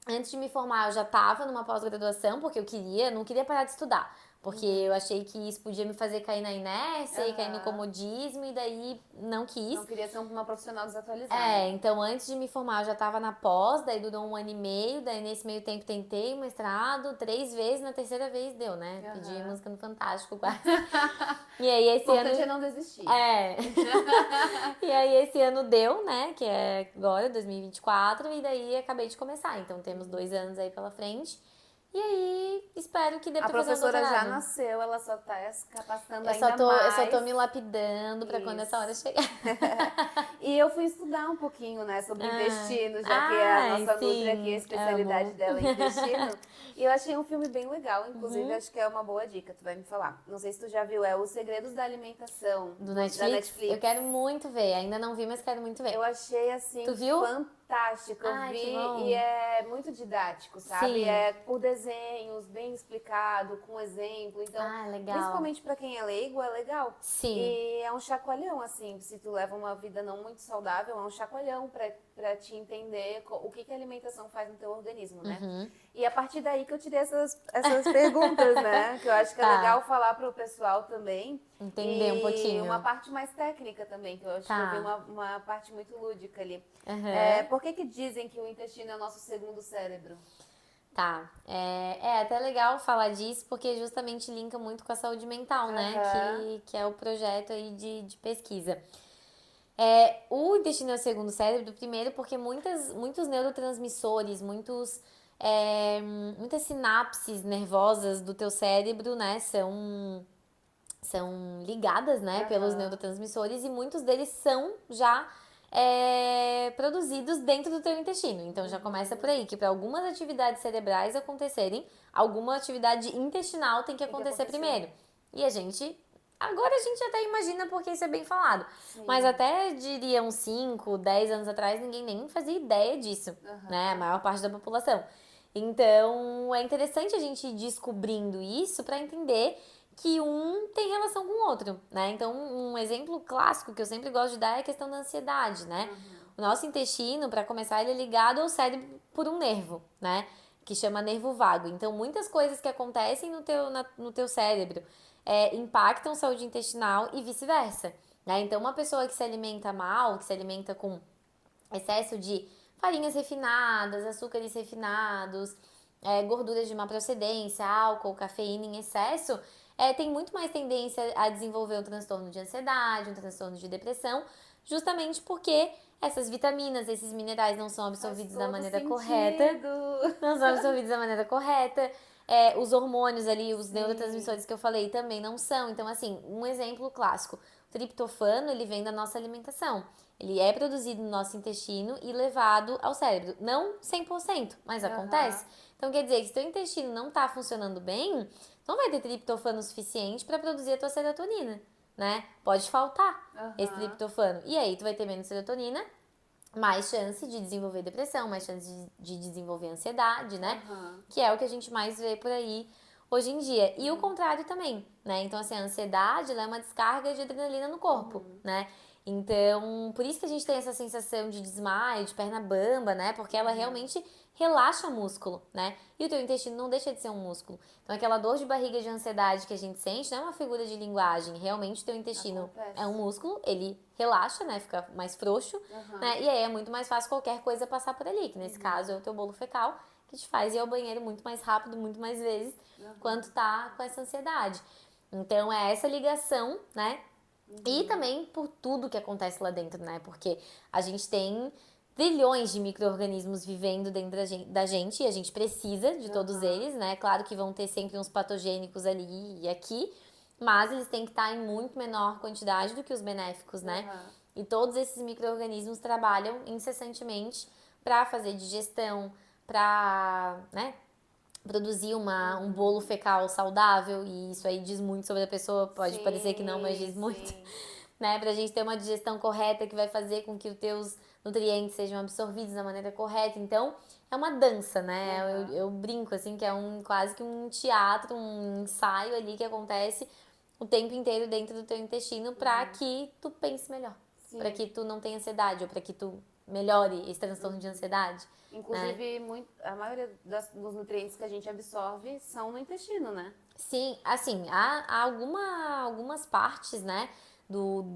[SPEAKER 2] Antes de me formar, eu já estava numa pós-graduação, porque não queria parar de estudar. Porque eu achei que isso podia me fazer cair na inércia e cair no comodismo, e daí não quis.
[SPEAKER 1] Não queria ser uma profissional desatualizada.
[SPEAKER 2] Então antes de me formar, eu já estava na pós, daí durou 1 ano e meio, daí nesse meio tempo tentei o mestrado 3 vezes, na terceira vez deu, né? Pedi música no Fantástico quase. E aí esse ano...
[SPEAKER 1] importante é não desistir.
[SPEAKER 2] E aí esse ano deu, né? Que é agora, 2024, e daí acabei de começar. Então temos 2 anos aí pela frente. E aí, espero que dê pra fazer um doutorado.
[SPEAKER 1] A professora já nasceu, ela só tá se capacitando ainda mais.
[SPEAKER 2] Eu só tô me lapidando pra quando essa hora chegar.
[SPEAKER 1] E eu fui estudar um pouquinho, né, sobre intestino, já que a nossa Nutri aqui, a especialidade dela é intestino. E eu achei um filme bem legal, inclusive acho que é uma boa dica, tu vai me falar. Não sei se tu já viu, é Os Segredos da Alimentação.
[SPEAKER 2] Da Netflix? Eu quero muito ver, ainda não vi, mas quero muito ver.
[SPEAKER 1] Eu achei, assim,
[SPEAKER 2] tu viu?
[SPEAKER 1] Fantástico, eu vi e é muito didático, sabe?
[SPEAKER 2] Sim.
[SPEAKER 1] É por desenhos, bem explicado, com exemplo. Então,
[SPEAKER 2] legal.
[SPEAKER 1] principalmente pra quem é leigo, é legal.
[SPEAKER 2] Sim.
[SPEAKER 1] E é um chacoalhão, assim, se tu leva uma vida não muito saudável, é um chacoalhão pra te entender o que a alimentação faz no teu organismo, né? E a partir daí que eu tirei essas perguntas, né? Que eu acho que é legal falar pro pessoal também.
[SPEAKER 2] Entender um pouquinho.
[SPEAKER 1] E uma parte mais técnica também, que eu acho que eu vi uma parte muito lúdica ali. Por que dizem que o intestino é o nosso segundo cérebro?
[SPEAKER 2] Tá. É até legal falar disso, porque justamente linka muito com a saúde mental, né? Que é o projeto aí de pesquisa. O intestino é o segundo cérebro, primeiro porque muitos neurotransmissores, muitas sinapses nervosas do teu cérebro, né, são ligadas, né, pelos neurotransmissores, e muitos deles são já produzidos dentro do teu intestino. Então já começa por aí, que para algumas atividades cerebrais acontecerem, alguma atividade intestinal tem que acontecer primeiro. E agora a gente até imagina porque isso é bem falado. Sim. Mas até, diria, uns 5, 10 anos atrás, ninguém nem fazia ideia disso, né? A maior parte da população. Então, é interessante a gente ir descobrindo isso para entender que um tem relação com o outro, né? Então, um exemplo clássico que eu sempre gosto de dar é a questão da ansiedade, né? O nosso intestino, para começar, ele é ligado ao cérebro por um nervo, né? Que chama nervo vago. Então, muitas coisas que acontecem no teu cérebro impactam saúde intestinal e vice-versa, né? Então, uma pessoa que se alimenta mal, que se alimenta com excesso de farinhas refinadas, açúcares refinados, gorduras de má procedência, álcool, cafeína em excesso, tem muito mais tendência a desenvolver um transtorno de ansiedade, um transtorno de depressão, justamente porque essas vitaminas, esses minerais não são absorvidos da maneira correta. Não são absorvidos da maneira correta. Os hormônios ali, os neurotransmissores que eu falei também não são. Então, assim, um exemplo clássico. O triptofano, ele vem da nossa alimentação. Ele é produzido no nosso intestino e levado ao cérebro. Não 100%, mas acontece. Então, quer dizer que se teu intestino não tá funcionando bem, não vai ter triptofano suficiente para produzir a tua serotonina, né? Pode faltar esse triptofano. E aí, tu vai ter menos serotonina, mais chance de desenvolver depressão, mais chance de desenvolver ansiedade, né? Que é o que a gente mais vê por aí hoje em dia. E o contrário também, né? Então, assim, a ansiedade, ela é uma descarga de adrenalina no corpo, né? Então, por isso que a gente tem essa sensação de desmaio, de perna bamba, né? Porque ela realmente relaxa o músculo, né? E o teu intestino não deixa de ser um músculo. Então, aquela dor de barriga de ansiedade que a gente sente não é uma figura de linguagem. Realmente, o teu intestino é um músculo, ele relaxa, né? Fica mais frouxo, né? E aí é muito mais fácil qualquer coisa passar por ali, que nesse caso é o teu bolo fecal, que te faz ir ao banheiro muito mais rápido, muito mais vezes, quando tá com essa ansiedade. Então, é essa ligação, né? E também por tudo que acontece lá dentro, né? Porque a gente tem trilhões de micro-organismos vivendo dentro da gente e a gente precisa de todos eles, né? Claro que vão ter sempre uns patogênicos ali e aqui, mas eles têm que estar em muito menor quantidade do que os benéficos, né? E todos esses micro-organismos trabalham incessantemente para fazer digestão, para, né, produzir um bolo fecal saudável, e isso aí diz muito sobre a pessoa, pode parecer que não, mas diz muito, né? Pra gente ter uma digestão correta que vai fazer com que os teus nutrientes sejam absorvidos da maneira correta. Então, é uma dança, né? Eu brinco, assim, que é quase que um teatro, um ensaio ali que acontece o tempo inteiro dentro do teu intestino pra que tu pense melhor, pra que tu não tenha ansiedade, ou pra que tu melhore esse transtorno de ansiedade.
[SPEAKER 1] Inclusive, a maioria dos nutrientes que a gente absorve são no intestino, né?
[SPEAKER 2] Sim, assim, há algumas partes, né,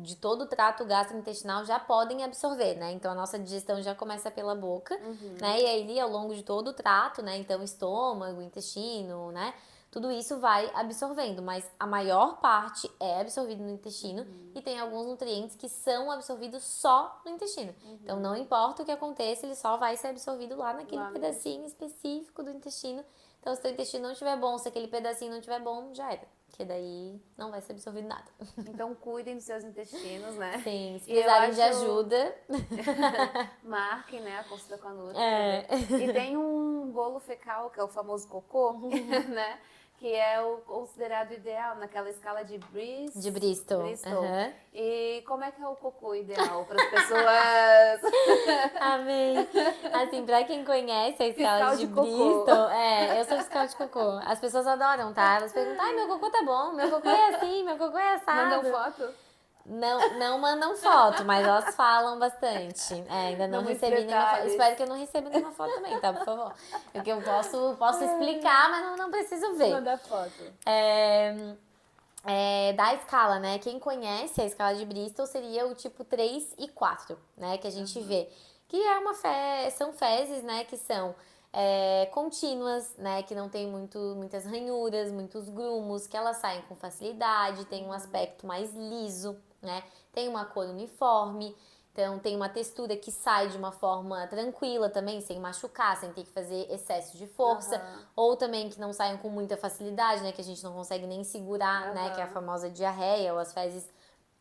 [SPEAKER 2] de todo o trato gastrointestinal já podem absorver, né? Então a nossa digestão já começa pela boca, né? E aí ao longo de todo o trato, né? Então estômago, intestino, né? Tudo isso vai absorvendo, mas a maior parte é absorvido no intestino e tem alguns nutrientes que são absorvidos só no intestino. Então não importa o que aconteça, ele só vai ser absorvido lá naquele pedacinho específico do intestino. Então, se o teu intestino não estiver bom, se aquele pedacinho não estiver bom, já era. Porque daí não vai ser absorvido nada.
[SPEAKER 1] Então, cuidem dos seus intestinos, né?
[SPEAKER 2] Sim, se
[SPEAKER 1] E eu
[SPEAKER 2] precisarem de
[SPEAKER 1] acho...
[SPEAKER 2] ajuda.
[SPEAKER 1] Marquem, né? A consulta com a Nutri.
[SPEAKER 2] É.
[SPEAKER 1] E tem um bolo fecal, que é o famoso cocô, né? Que é o considerado ideal naquela escala de
[SPEAKER 2] De Bristol. Aham.
[SPEAKER 1] E como é que é o cocô ideal para as pessoas?
[SPEAKER 2] Amei. Assim, pra quem conhece a escala
[SPEAKER 1] Fiscal
[SPEAKER 2] de
[SPEAKER 1] de cocô.
[SPEAKER 2] Bristol, eu sou fiscal de cocô. As pessoas adoram, tá? Elas perguntam, ai, meu cocô tá bom, meu cocô é assim, meu cocô é assado.
[SPEAKER 1] Mandam foto?
[SPEAKER 2] Não mandam foto, mas elas falam bastante. Ainda não
[SPEAKER 1] Dão muitos
[SPEAKER 2] recebi nenhuma foto.
[SPEAKER 1] detalhes.
[SPEAKER 2] Espero que eu não receba nenhuma foto também, tá? Por favor. Porque eu posso explicar, mas não preciso ver.
[SPEAKER 1] Manda foto.
[SPEAKER 2] Da escala, né? Quem conhece a escala de Bristol seria o tipo 3 e 4, né? Que a gente vê. Que é são fezes, né? Que são contínuas, né? Que não tem muitas ranhuras, muitos grumos, que elas saem com facilidade, tem um aspecto mais liso, né? Tem uma cor uniforme. Então, tem uma textura que sai de uma forma tranquila também, sem machucar, sem ter que fazer excesso de força. Ou também que não saiam com muita facilidade, né? Que a gente não consegue nem segurar, né? Que é a famosa diarreia ou as fezes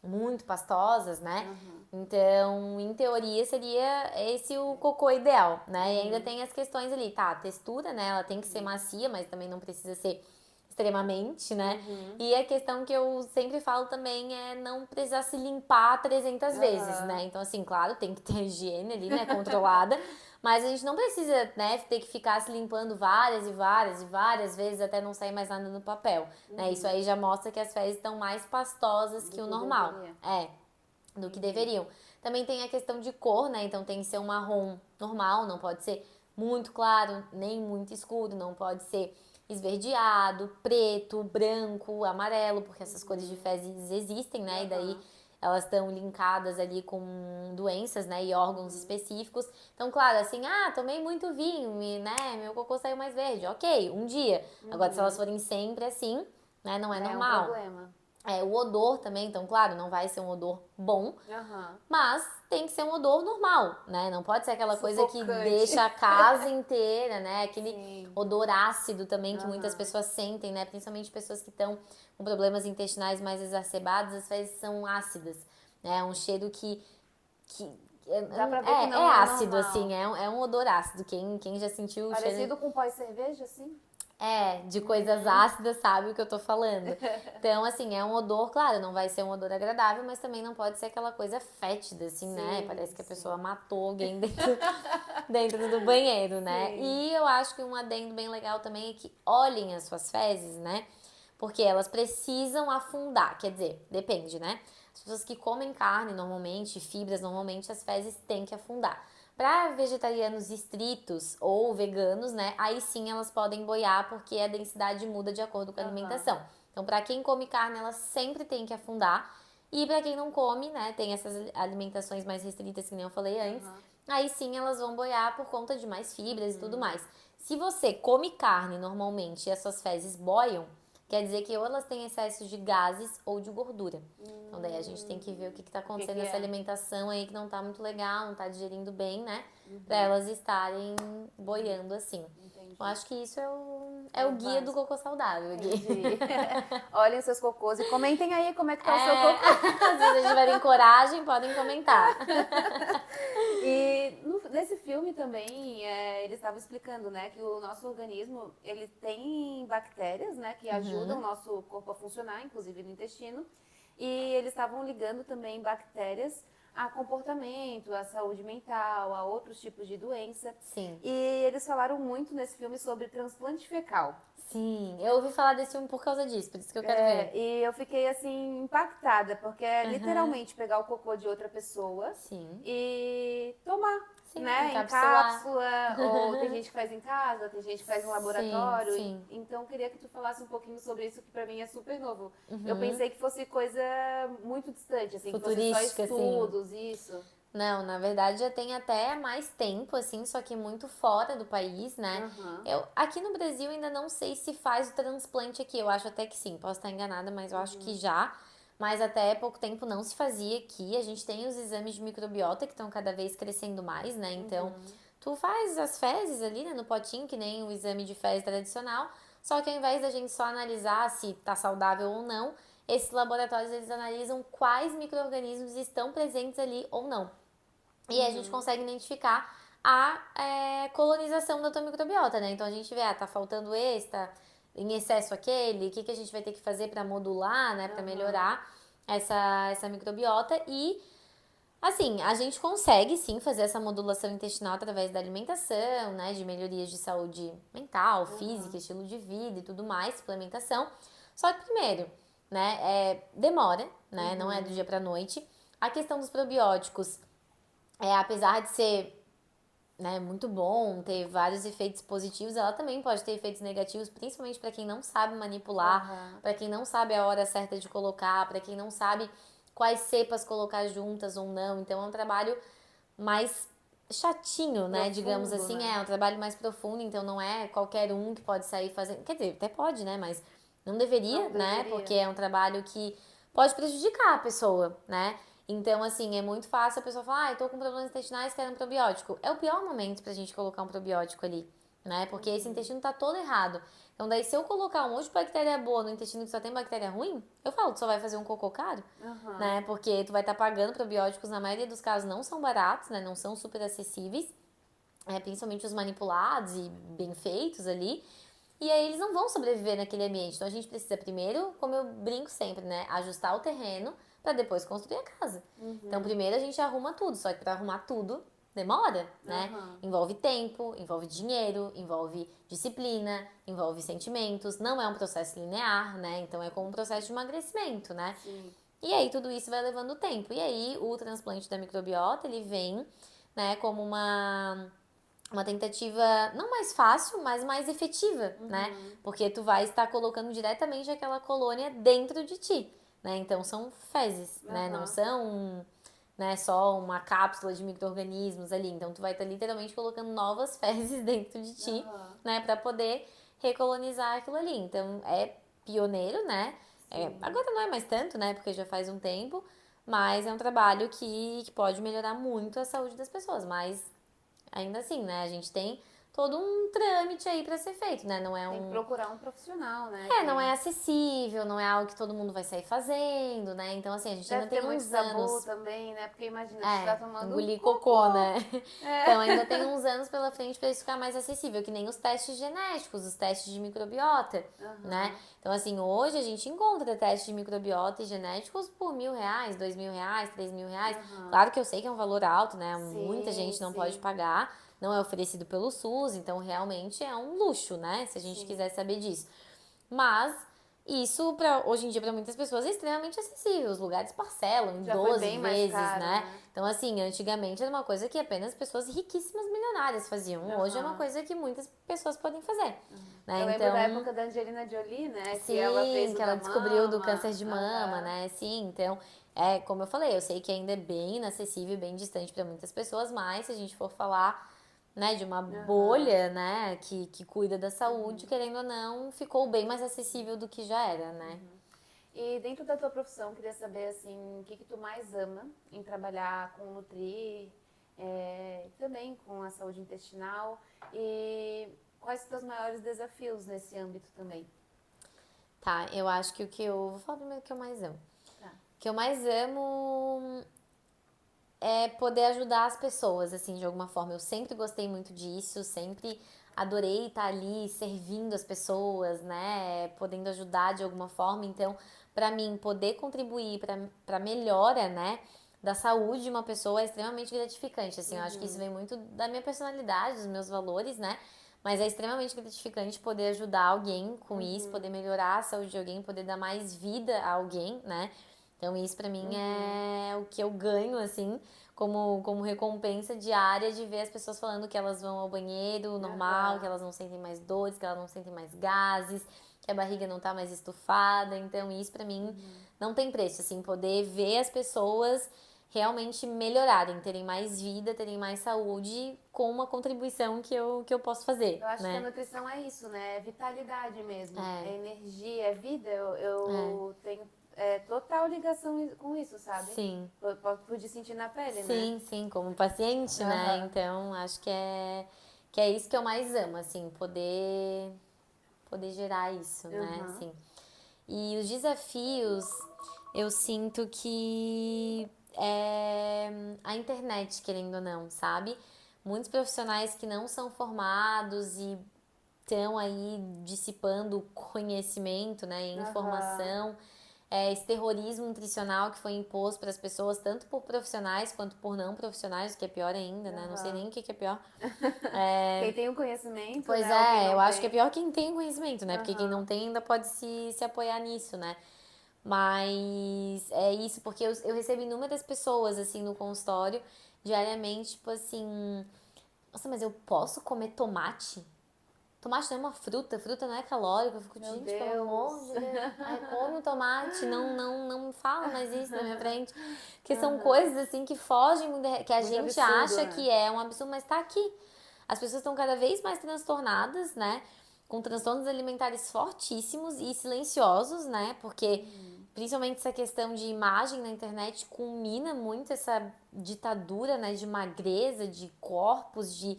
[SPEAKER 2] muito pastosas, né? Então, em teoria, seria esse o cocô ideal, né? E ainda tem as questões ali, tá? A textura, né? Ela tem que ser macia, mas também não precisa ser extremamente, né? E a questão que eu sempre falo também é não precisar se limpar 300 vezes, né? Então, assim, claro, tem que ter higiene ali, né? Controlada. Mas a gente não precisa, né, ter que ficar se limpando várias e várias e várias vezes até não sair mais nada no papel, né? Isso aí já mostra que as fezes estão mais pastosas que o normal. Do que deveriam. Também tem a questão de cor, né? Então tem que ser um marrom normal, não pode ser muito claro, nem muito escuro, não pode ser esverdeado, preto, branco, amarelo, porque essas cores de fezes existem, né? E daí elas estão linkadas ali com doenças, né? E órgãos específicos. Então, claro, assim, tomei muito vinho, né? Meu cocô saiu mais verde. Ok, um dia. Agora, se elas forem sempre assim, né? Não é normal.
[SPEAKER 1] É um problema.
[SPEAKER 2] O odor também, então, claro, não vai ser um odor bom, mas tem que ser um odor normal, né? Não pode ser aquela coisa que deixa a casa inteira, né? Aquele odor ácido também que muitas pessoas sentem, né? Principalmente pessoas que estão com problemas intestinais mais exacerbados, as fezes são ácidas, né? É um cheiro que
[SPEAKER 1] Dá pra ver que não é
[SPEAKER 2] ácido,
[SPEAKER 1] normal.
[SPEAKER 2] assim, é um odor ácido. Quem já sentiu o cheiro...
[SPEAKER 1] Parecido com pós-cerveja, assim?
[SPEAKER 2] De coisas ácidas, sabe o que eu tô falando. Então, assim, é um odor, claro, não vai ser um odor agradável, mas também não pode ser aquela coisa fétida, assim, né? Parece que a pessoa matou alguém dentro do banheiro, né? E eu acho que um adendo bem legal também é que olhem as suas fezes, né? Porque elas precisam afundar, quer dizer, depende, né? As pessoas que comem carne normalmente, fibras normalmente, as fezes têm que afundar. Para vegetarianos estritos ou veganos, né, aí sim elas podem boiar porque a densidade muda de acordo com a alimentação. Então, para quem come carne, ela sempre tem que afundar. E para quem não come, né, tem essas alimentações mais restritas que nem eu falei antes, aí sim elas vão boiar por conta de mais fibras e tudo mais. Se você come carne normalmente e as suas fezes boiam, quer dizer que ou elas têm excesso de gases ou de gordura. Então daí a gente tem que ver o que tá acontecendo nessa alimentação aí que não tá muito legal, não tá digerindo bem, né? Pra elas estarem boiando assim.
[SPEAKER 1] Entendi.
[SPEAKER 2] Eu acho que isso é o guia do cocô saudável.
[SPEAKER 1] Olhem seus cocôs e comentem aí como é que tá o seu cocô.
[SPEAKER 2] Se vocês tiverem coragem, podem comentar.
[SPEAKER 1] E nesse filme também, eles estavam explicando, né, que o nosso organismo, ele tem bactérias, né, que ajudam o nosso corpo a funcionar, inclusive no intestino. E eles estavam ligando também bactérias a comportamento, a saúde mental, a outros tipos de doença.
[SPEAKER 2] Sim.
[SPEAKER 1] E eles falaram muito nesse filme sobre transplante fecal.
[SPEAKER 2] Sim, eu ouvi falar desse filme por causa disso, por isso que eu quero ver.
[SPEAKER 1] E eu fiquei assim impactada, porque é
[SPEAKER 2] Aham.
[SPEAKER 1] literalmente pegar o cocô de outra pessoa
[SPEAKER 2] Sim,
[SPEAKER 1] e tomar,
[SPEAKER 2] sim,
[SPEAKER 1] né? Em
[SPEAKER 2] encapsular.
[SPEAKER 1] cápsula, ou tem gente que faz em casa, tem gente que faz em
[SPEAKER 2] Sim,
[SPEAKER 1] laboratório.
[SPEAKER 2] sim.
[SPEAKER 1] Então eu queria que tu falasse um pouquinho sobre isso, que pra mim é super novo. Eu
[SPEAKER 2] Uhum.
[SPEAKER 1] pensei que fosse coisa muito distante, assim, que fosse só
[SPEAKER 2] Futurística, assim.
[SPEAKER 1] estudos, isso.
[SPEAKER 2] Não, na verdade já tem até mais tempo, assim, só que muito fora do país, né?
[SPEAKER 1] Aham.
[SPEAKER 2] Eu, aqui no Brasil ainda não sei se faz o transplante aqui, eu acho até que sim, posso estar enganada, mas eu acho que já. Mas até pouco tempo não se fazia aqui. A gente tem os exames de microbiota que estão cada vez crescendo mais, né? Então, tu faz as fezes ali, né, no potinho, que nem o exame de fezes tradicional, só que ao invés da gente só analisar se tá saudável ou não, esses laboratórios eles analisam quais micro-organismos estão presentes ali ou não. E aí a gente consegue identificar a colonização da tua microbiota, né? Então a gente vê, tá faltando esse, tá em excesso aquele, o que a gente vai ter que fazer para modular, né? Para
[SPEAKER 1] Aham.
[SPEAKER 2] melhorar essa microbiota. E, assim, a gente consegue sim fazer essa modulação intestinal através da alimentação, né? De melhorias de saúde mental, física,
[SPEAKER 1] Aham.
[SPEAKER 2] estilo de vida e tudo mais, suplementação. Só que primeiro, né? Demora, né? Não é do dia pra noite. A questão dos probióticos apesar de ser, né, muito bom, ter vários efeitos positivos, ela também pode ter efeitos negativos, principalmente para quem não sabe manipular,
[SPEAKER 1] Aham.
[SPEAKER 2] para quem não sabe a hora certa de colocar, para quem não sabe quais cepas colocar juntas ou não. Então é um trabalho mais chatinho, né? Digamos
[SPEAKER 1] Profundo,
[SPEAKER 2] assim,
[SPEAKER 1] né?
[SPEAKER 2] é um trabalho mais profundo, então não é qualquer um que pode sair fazendo. Quer dizer, até pode, né? Mas não deveria,
[SPEAKER 1] Não
[SPEAKER 2] né?
[SPEAKER 1] deveria.
[SPEAKER 2] Porque é um trabalho que pode prejudicar a pessoa, né? Então, assim, é muito fácil a pessoa falar, tô com problemas intestinais, quero um probiótico. É o pior momento pra gente colocar um probiótico ali, né? Porque esse intestino tá todo errado. Então, daí, se eu colocar um monte de bactéria boa no intestino que só tem bactéria ruim, eu falo, tu só vai fazer um cocô caro,
[SPEAKER 1] Aham.
[SPEAKER 2] né? Porque tu vai estar pagando probióticos, na maioria dos casos não são baratos, né? Não são super acessíveis, principalmente os manipulados e bem feitos ali. E aí eles não vão sobreviver naquele ambiente. Então a gente precisa primeiro, como eu brinco sempre, né, ajustar o terreno para depois construir a casa. Então primeiro a gente arruma tudo, só que para arrumar tudo demora, né?
[SPEAKER 1] Aham.
[SPEAKER 2] Envolve tempo, envolve dinheiro, envolve disciplina, envolve sentimentos. Não é um processo linear, né? Então é como um processo de emagrecimento, né?
[SPEAKER 1] Sim.
[SPEAKER 2] E aí tudo isso vai levando tempo. E aí o transplante da microbiota, ele vem, né, como uma tentativa não mais fácil, mas mais efetiva, né? Porque tu vai estar colocando diretamente aquela colônia dentro de ti, né? Então são fezes, né? Não
[SPEAKER 1] Aham.
[SPEAKER 2] são, né, só uma cápsula de micro-organismos ali. Então tu vai estar literalmente colocando novas fezes dentro de ti,
[SPEAKER 1] Aham.
[SPEAKER 2] né, para poder recolonizar aquilo ali. Então é pioneiro, né?
[SPEAKER 1] Sim.
[SPEAKER 2] Agora não é mais tanto, né? Porque já faz um tempo, mas é um trabalho que pode melhorar muito a saúde das pessoas. Mas ainda assim, né? A gente tem todo um trâmite aí pra ser feito, né? Não é
[SPEAKER 1] Tem que
[SPEAKER 2] um.
[SPEAKER 1] procurar um profissional, né?
[SPEAKER 2] Não é
[SPEAKER 1] Que
[SPEAKER 2] acessível, não é algo que todo mundo vai sair fazendo, né? Então, assim, a gente ainda
[SPEAKER 1] deve ter
[SPEAKER 2] tem
[SPEAKER 1] muito
[SPEAKER 2] uns
[SPEAKER 1] tabu
[SPEAKER 2] anos.
[SPEAKER 1] também, né? Porque imagina, tu tá tomando um
[SPEAKER 2] Engolir cocô,
[SPEAKER 1] cocô.
[SPEAKER 2] né? Então,
[SPEAKER 1] É.
[SPEAKER 2] ainda tem uns anos pela frente pra isso ficar mais acessível, que nem os testes genéticos, os testes de microbiota, né?
[SPEAKER 1] Aham.
[SPEAKER 2] Então, assim, hoje a gente encontra testes de microbiota e genéticos por R$ 1.000, R$ 2.000, R$ 3.000.
[SPEAKER 1] Aham.
[SPEAKER 2] Claro que eu sei que é um valor alto, né? Muita
[SPEAKER 1] Sim,
[SPEAKER 2] gente não pode
[SPEAKER 1] sim.
[SPEAKER 2] pagar, não é oferecido pelo SUS, então realmente é um luxo, né? Se a gente
[SPEAKER 1] Sim.
[SPEAKER 2] quiser saber disso. Mas isso hoje em dia para muitas pessoas é extremamente acessível. Os lugares parcelam em
[SPEAKER 1] Já foi
[SPEAKER 2] 12
[SPEAKER 1] bem mais
[SPEAKER 2] vezes,
[SPEAKER 1] caro,
[SPEAKER 2] né?
[SPEAKER 1] né?
[SPEAKER 2] Então, assim, antigamente era uma coisa que apenas pessoas riquíssimas milionárias faziam. Hoje é uma
[SPEAKER 1] Aham.
[SPEAKER 2] coisa que muitas pessoas podem fazer, né?
[SPEAKER 1] Eu lembro da
[SPEAKER 2] Então,
[SPEAKER 1] época da Angelina Jolie, né? Que ela
[SPEAKER 2] sim,
[SPEAKER 1] fez
[SPEAKER 2] que
[SPEAKER 1] o
[SPEAKER 2] ela
[SPEAKER 1] da
[SPEAKER 2] descobriu do
[SPEAKER 1] mama.
[SPEAKER 2] câncer de mama,
[SPEAKER 1] Aham.
[SPEAKER 2] né? Sim, então, como eu falei, eu sei que ainda é bem inacessível, bem distante para muitas pessoas, mas se a gente for falar, né, de uma
[SPEAKER 1] Aham.
[SPEAKER 2] bolha, né, que cuida da saúde, querendo ou não, ficou bem mais acessível do que já era, né?
[SPEAKER 1] E dentro da tua profissão, queria saber assim, o que que tu mais ama em trabalhar com Nutri, também com a saúde intestinal e quais os teus maiores desafios nesse âmbito também?
[SPEAKER 2] Tá, eu acho que o que eu. Vou falar primeiro o que eu mais amo.
[SPEAKER 1] Tá.
[SPEAKER 2] O que eu mais amo é poder ajudar as pessoas, assim, de alguma forma. Eu sempre gostei muito disso, sempre adorei estar ali servindo as pessoas, né? Podendo ajudar de alguma forma. Então, pra mim, poder contribuir pra melhora, né? Da saúde de uma pessoa é extremamente gratificante, assim. Eu acho que isso vem muito da minha personalidade, dos meus valores, né? mas é extremamente gratificante poder ajudar alguém com isso, poder melhorar a saúde de alguém, poder dar mais vida a alguém, né? Então isso pra mim é o que eu ganho, assim, como recompensa diária de ver as pessoas falando que elas vão ao banheiro normal, que elas não sentem mais dores, que elas não sentem mais gases, que a barriga não tá mais estufada. Então isso pra mim não tem preço, assim, poder ver as pessoas realmente melhorarem, terem mais vida, terem mais saúde com uma contribuição que eu posso fazer,
[SPEAKER 1] Eu acho que a
[SPEAKER 2] né?
[SPEAKER 1] nutrição é isso, né? É vitalidade mesmo,
[SPEAKER 2] É.
[SPEAKER 1] é energia, é vida. Eu tenho total ligação com isso, sabe?
[SPEAKER 2] Sim.
[SPEAKER 1] Pude sentir na pele, né?
[SPEAKER 2] Sim, sim, como paciente, né?
[SPEAKER 1] Aham.
[SPEAKER 2] Então, acho que é isso que eu mais amo, assim, poder gerar isso, né?
[SPEAKER 1] Aham.
[SPEAKER 2] Assim. E os desafios, eu sinto que é a internet, querendo ou não, sabe? Muitos profissionais que não são formados e estão aí dissipando conhecimento, né,
[SPEAKER 1] Aham.
[SPEAKER 2] informação, esse terrorismo nutricional que foi imposto para as pessoas, tanto por profissionais quanto por não profissionais, o que é pior ainda, né? Não sei
[SPEAKER 1] Aham.
[SPEAKER 2] nem o que é pior.
[SPEAKER 1] Quem tem o conhecimento,
[SPEAKER 2] Pois
[SPEAKER 1] né? Ou quem
[SPEAKER 2] é, eu
[SPEAKER 1] não
[SPEAKER 2] acho que é
[SPEAKER 1] tem.
[SPEAKER 2] pior quem tem conhecimento, né? Porque quem não
[SPEAKER 1] Aham.
[SPEAKER 2] tem ainda pode se apoiar nisso, né? Mas é isso, porque eu recebo inúmeras pessoas, assim, no consultório, diariamente, tipo assim, nossa, mas eu posso comer tomate? Tomate não é uma fruta, fruta não é calórica. Eu fico,
[SPEAKER 1] Meu
[SPEAKER 2] gente, pelo amor
[SPEAKER 1] Deus.
[SPEAKER 2] de Deus. Ai, come o tomate, não me fala mais isso na minha frente. Porque são
[SPEAKER 1] Aham.
[SPEAKER 2] coisas assim que fogem, que a
[SPEAKER 1] Muito
[SPEAKER 2] gente
[SPEAKER 1] absurdo,
[SPEAKER 2] acha
[SPEAKER 1] né?
[SPEAKER 2] que é um absurdo, mas tá aqui. As pessoas estão cada vez mais transtornadas, né? Com transtornos alimentares fortíssimos e silenciosos, né? Porque principalmente essa questão de imagem na internet culmina muito essa ditadura, né? De magreza, de corpos, de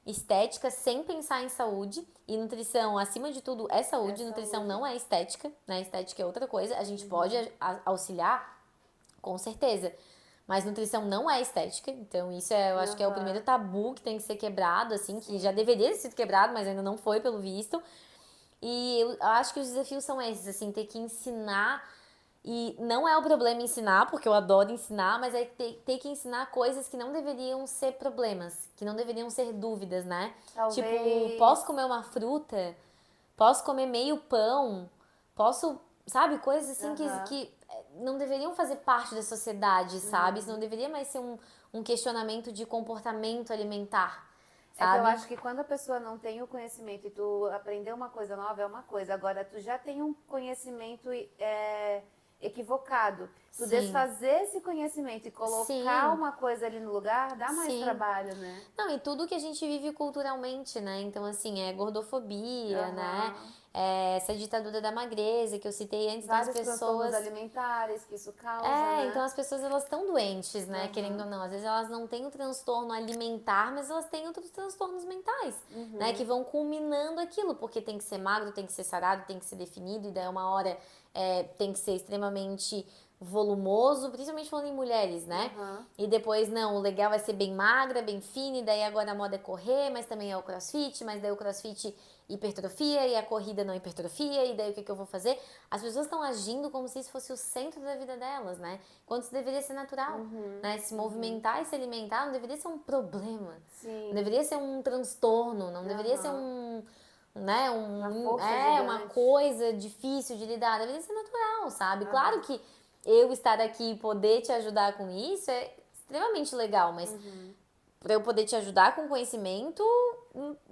[SPEAKER 2] estética, sem pensar em saúde. E nutrição, acima de tudo, é
[SPEAKER 1] É
[SPEAKER 2] saúde. Nutrição
[SPEAKER 1] saúde.
[SPEAKER 2] não é estética, né? Estética é outra coisa. A gente pode auxiliar, com certeza. Mas nutrição não é estética, então isso eu acho que é o primeiro
[SPEAKER 1] Aham.
[SPEAKER 2] tabu que tem que ser quebrado, assim, que já
[SPEAKER 1] Sim.
[SPEAKER 2] deveria ter sido quebrado, mas ainda não foi, pelo visto. E eu acho que os desafios são esses, assim, ter que ensinar. E não é o problema ensinar, porque eu adoro ensinar, mas é ter que ensinar coisas que não deveriam ser problemas, que não deveriam ser dúvidas, né? Tipo,
[SPEAKER 1] Talvez.
[SPEAKER 2] posso comer uma fruta? Posso comer meio pão? Posso, sabe, coisas assim
[SPEAKER 1] Aham.
[SPEAKER 2] que não deveriam fazer parte da sociedade, sabe? Isso não deveria mais ser um questionamento de comportamento alimentar,
[SPEAKER 1] É que eu
[SPEAKER 2] sabe?
[SPEAKER 1] acho que quando a pessoa não tem o conhecimento e tu aprender uma coisa nova é uma coisa. Agora, tu já tem um conhecimento equivocado. Tu
[SPEAKER 2] Sim,
[SPEAKER 1] desfazer esse conhecimento e colocar
[SPEAKER 2] sim,
[SPEAKER 1] uma coisa ali no lugar dá mais
[SPEAKER 2] sim.
[SPEAKER 1] trabalho, né?
[SPEAKER 2] Não, e tudo que a gente vive culturalmente, né? Então, assim, é gordofobia, né?
[SPEAKER 1] Aham.
[SPEAKER 2] Essa ditadura da magreza que eu citei antes, então as
[SPEAKER 1] Vários transtornos
[SPEAKER 2] pessoas.
[SPEAKER 1] alimentares que isso causa,
[SPEAKER 2] Então
[SPEAKER 1] né?
[SPEAKER 2] as pessoas elas estão doentes, né? Querendo
[SPEAKER 1] Aham.
[SPEAKER 2] ou não. Às vezes elas não têm o transtorno alimentar, mas elas têm outros transtornos mentais, né? Que vão culminando aquilo, porque tem que ser magro, tem que ser sarado, tem que ser definido, e daí uma hora tem que ser extremamente volumoso, principalmente falando em mulheres, né?
[SPEAKER 1] Aham.
[SPEAKER 2] E depois, não, o legal vai ser bem magra, bem fina, e daí agora a moda é correr, mas também é o crossfit, mas daí o crossfit hipertrofia e a corrida não hipertrofia, e daí o que eu vou fazer? As pessoas estão agindo como se isso fosse o centro da vida delas, né? Quando isso deveria ser natural, né? Se movimentar e se alimentar não deveria ser um problema, não
[SPEAKER 1] Sim.
[SPEAKER 2] deveria ser um transtorno, não deveria ser
[SPEAKER 1] Aham.
[SPEAKER 2] né,
[SPEAKER 1] Uma força
[SPEAKER 2] uma
[SPEAKER 1] gigante.
[SPEAKER 2] coisa difícil de lidar, deveria ser natural, sabe? Claro
[SPEAKER 1] Aham.
[SPEAKER 2] que eu estar aqui e poder te ajudar com isso é extremamente legal, mas para eu poder te ajudar com conhecimento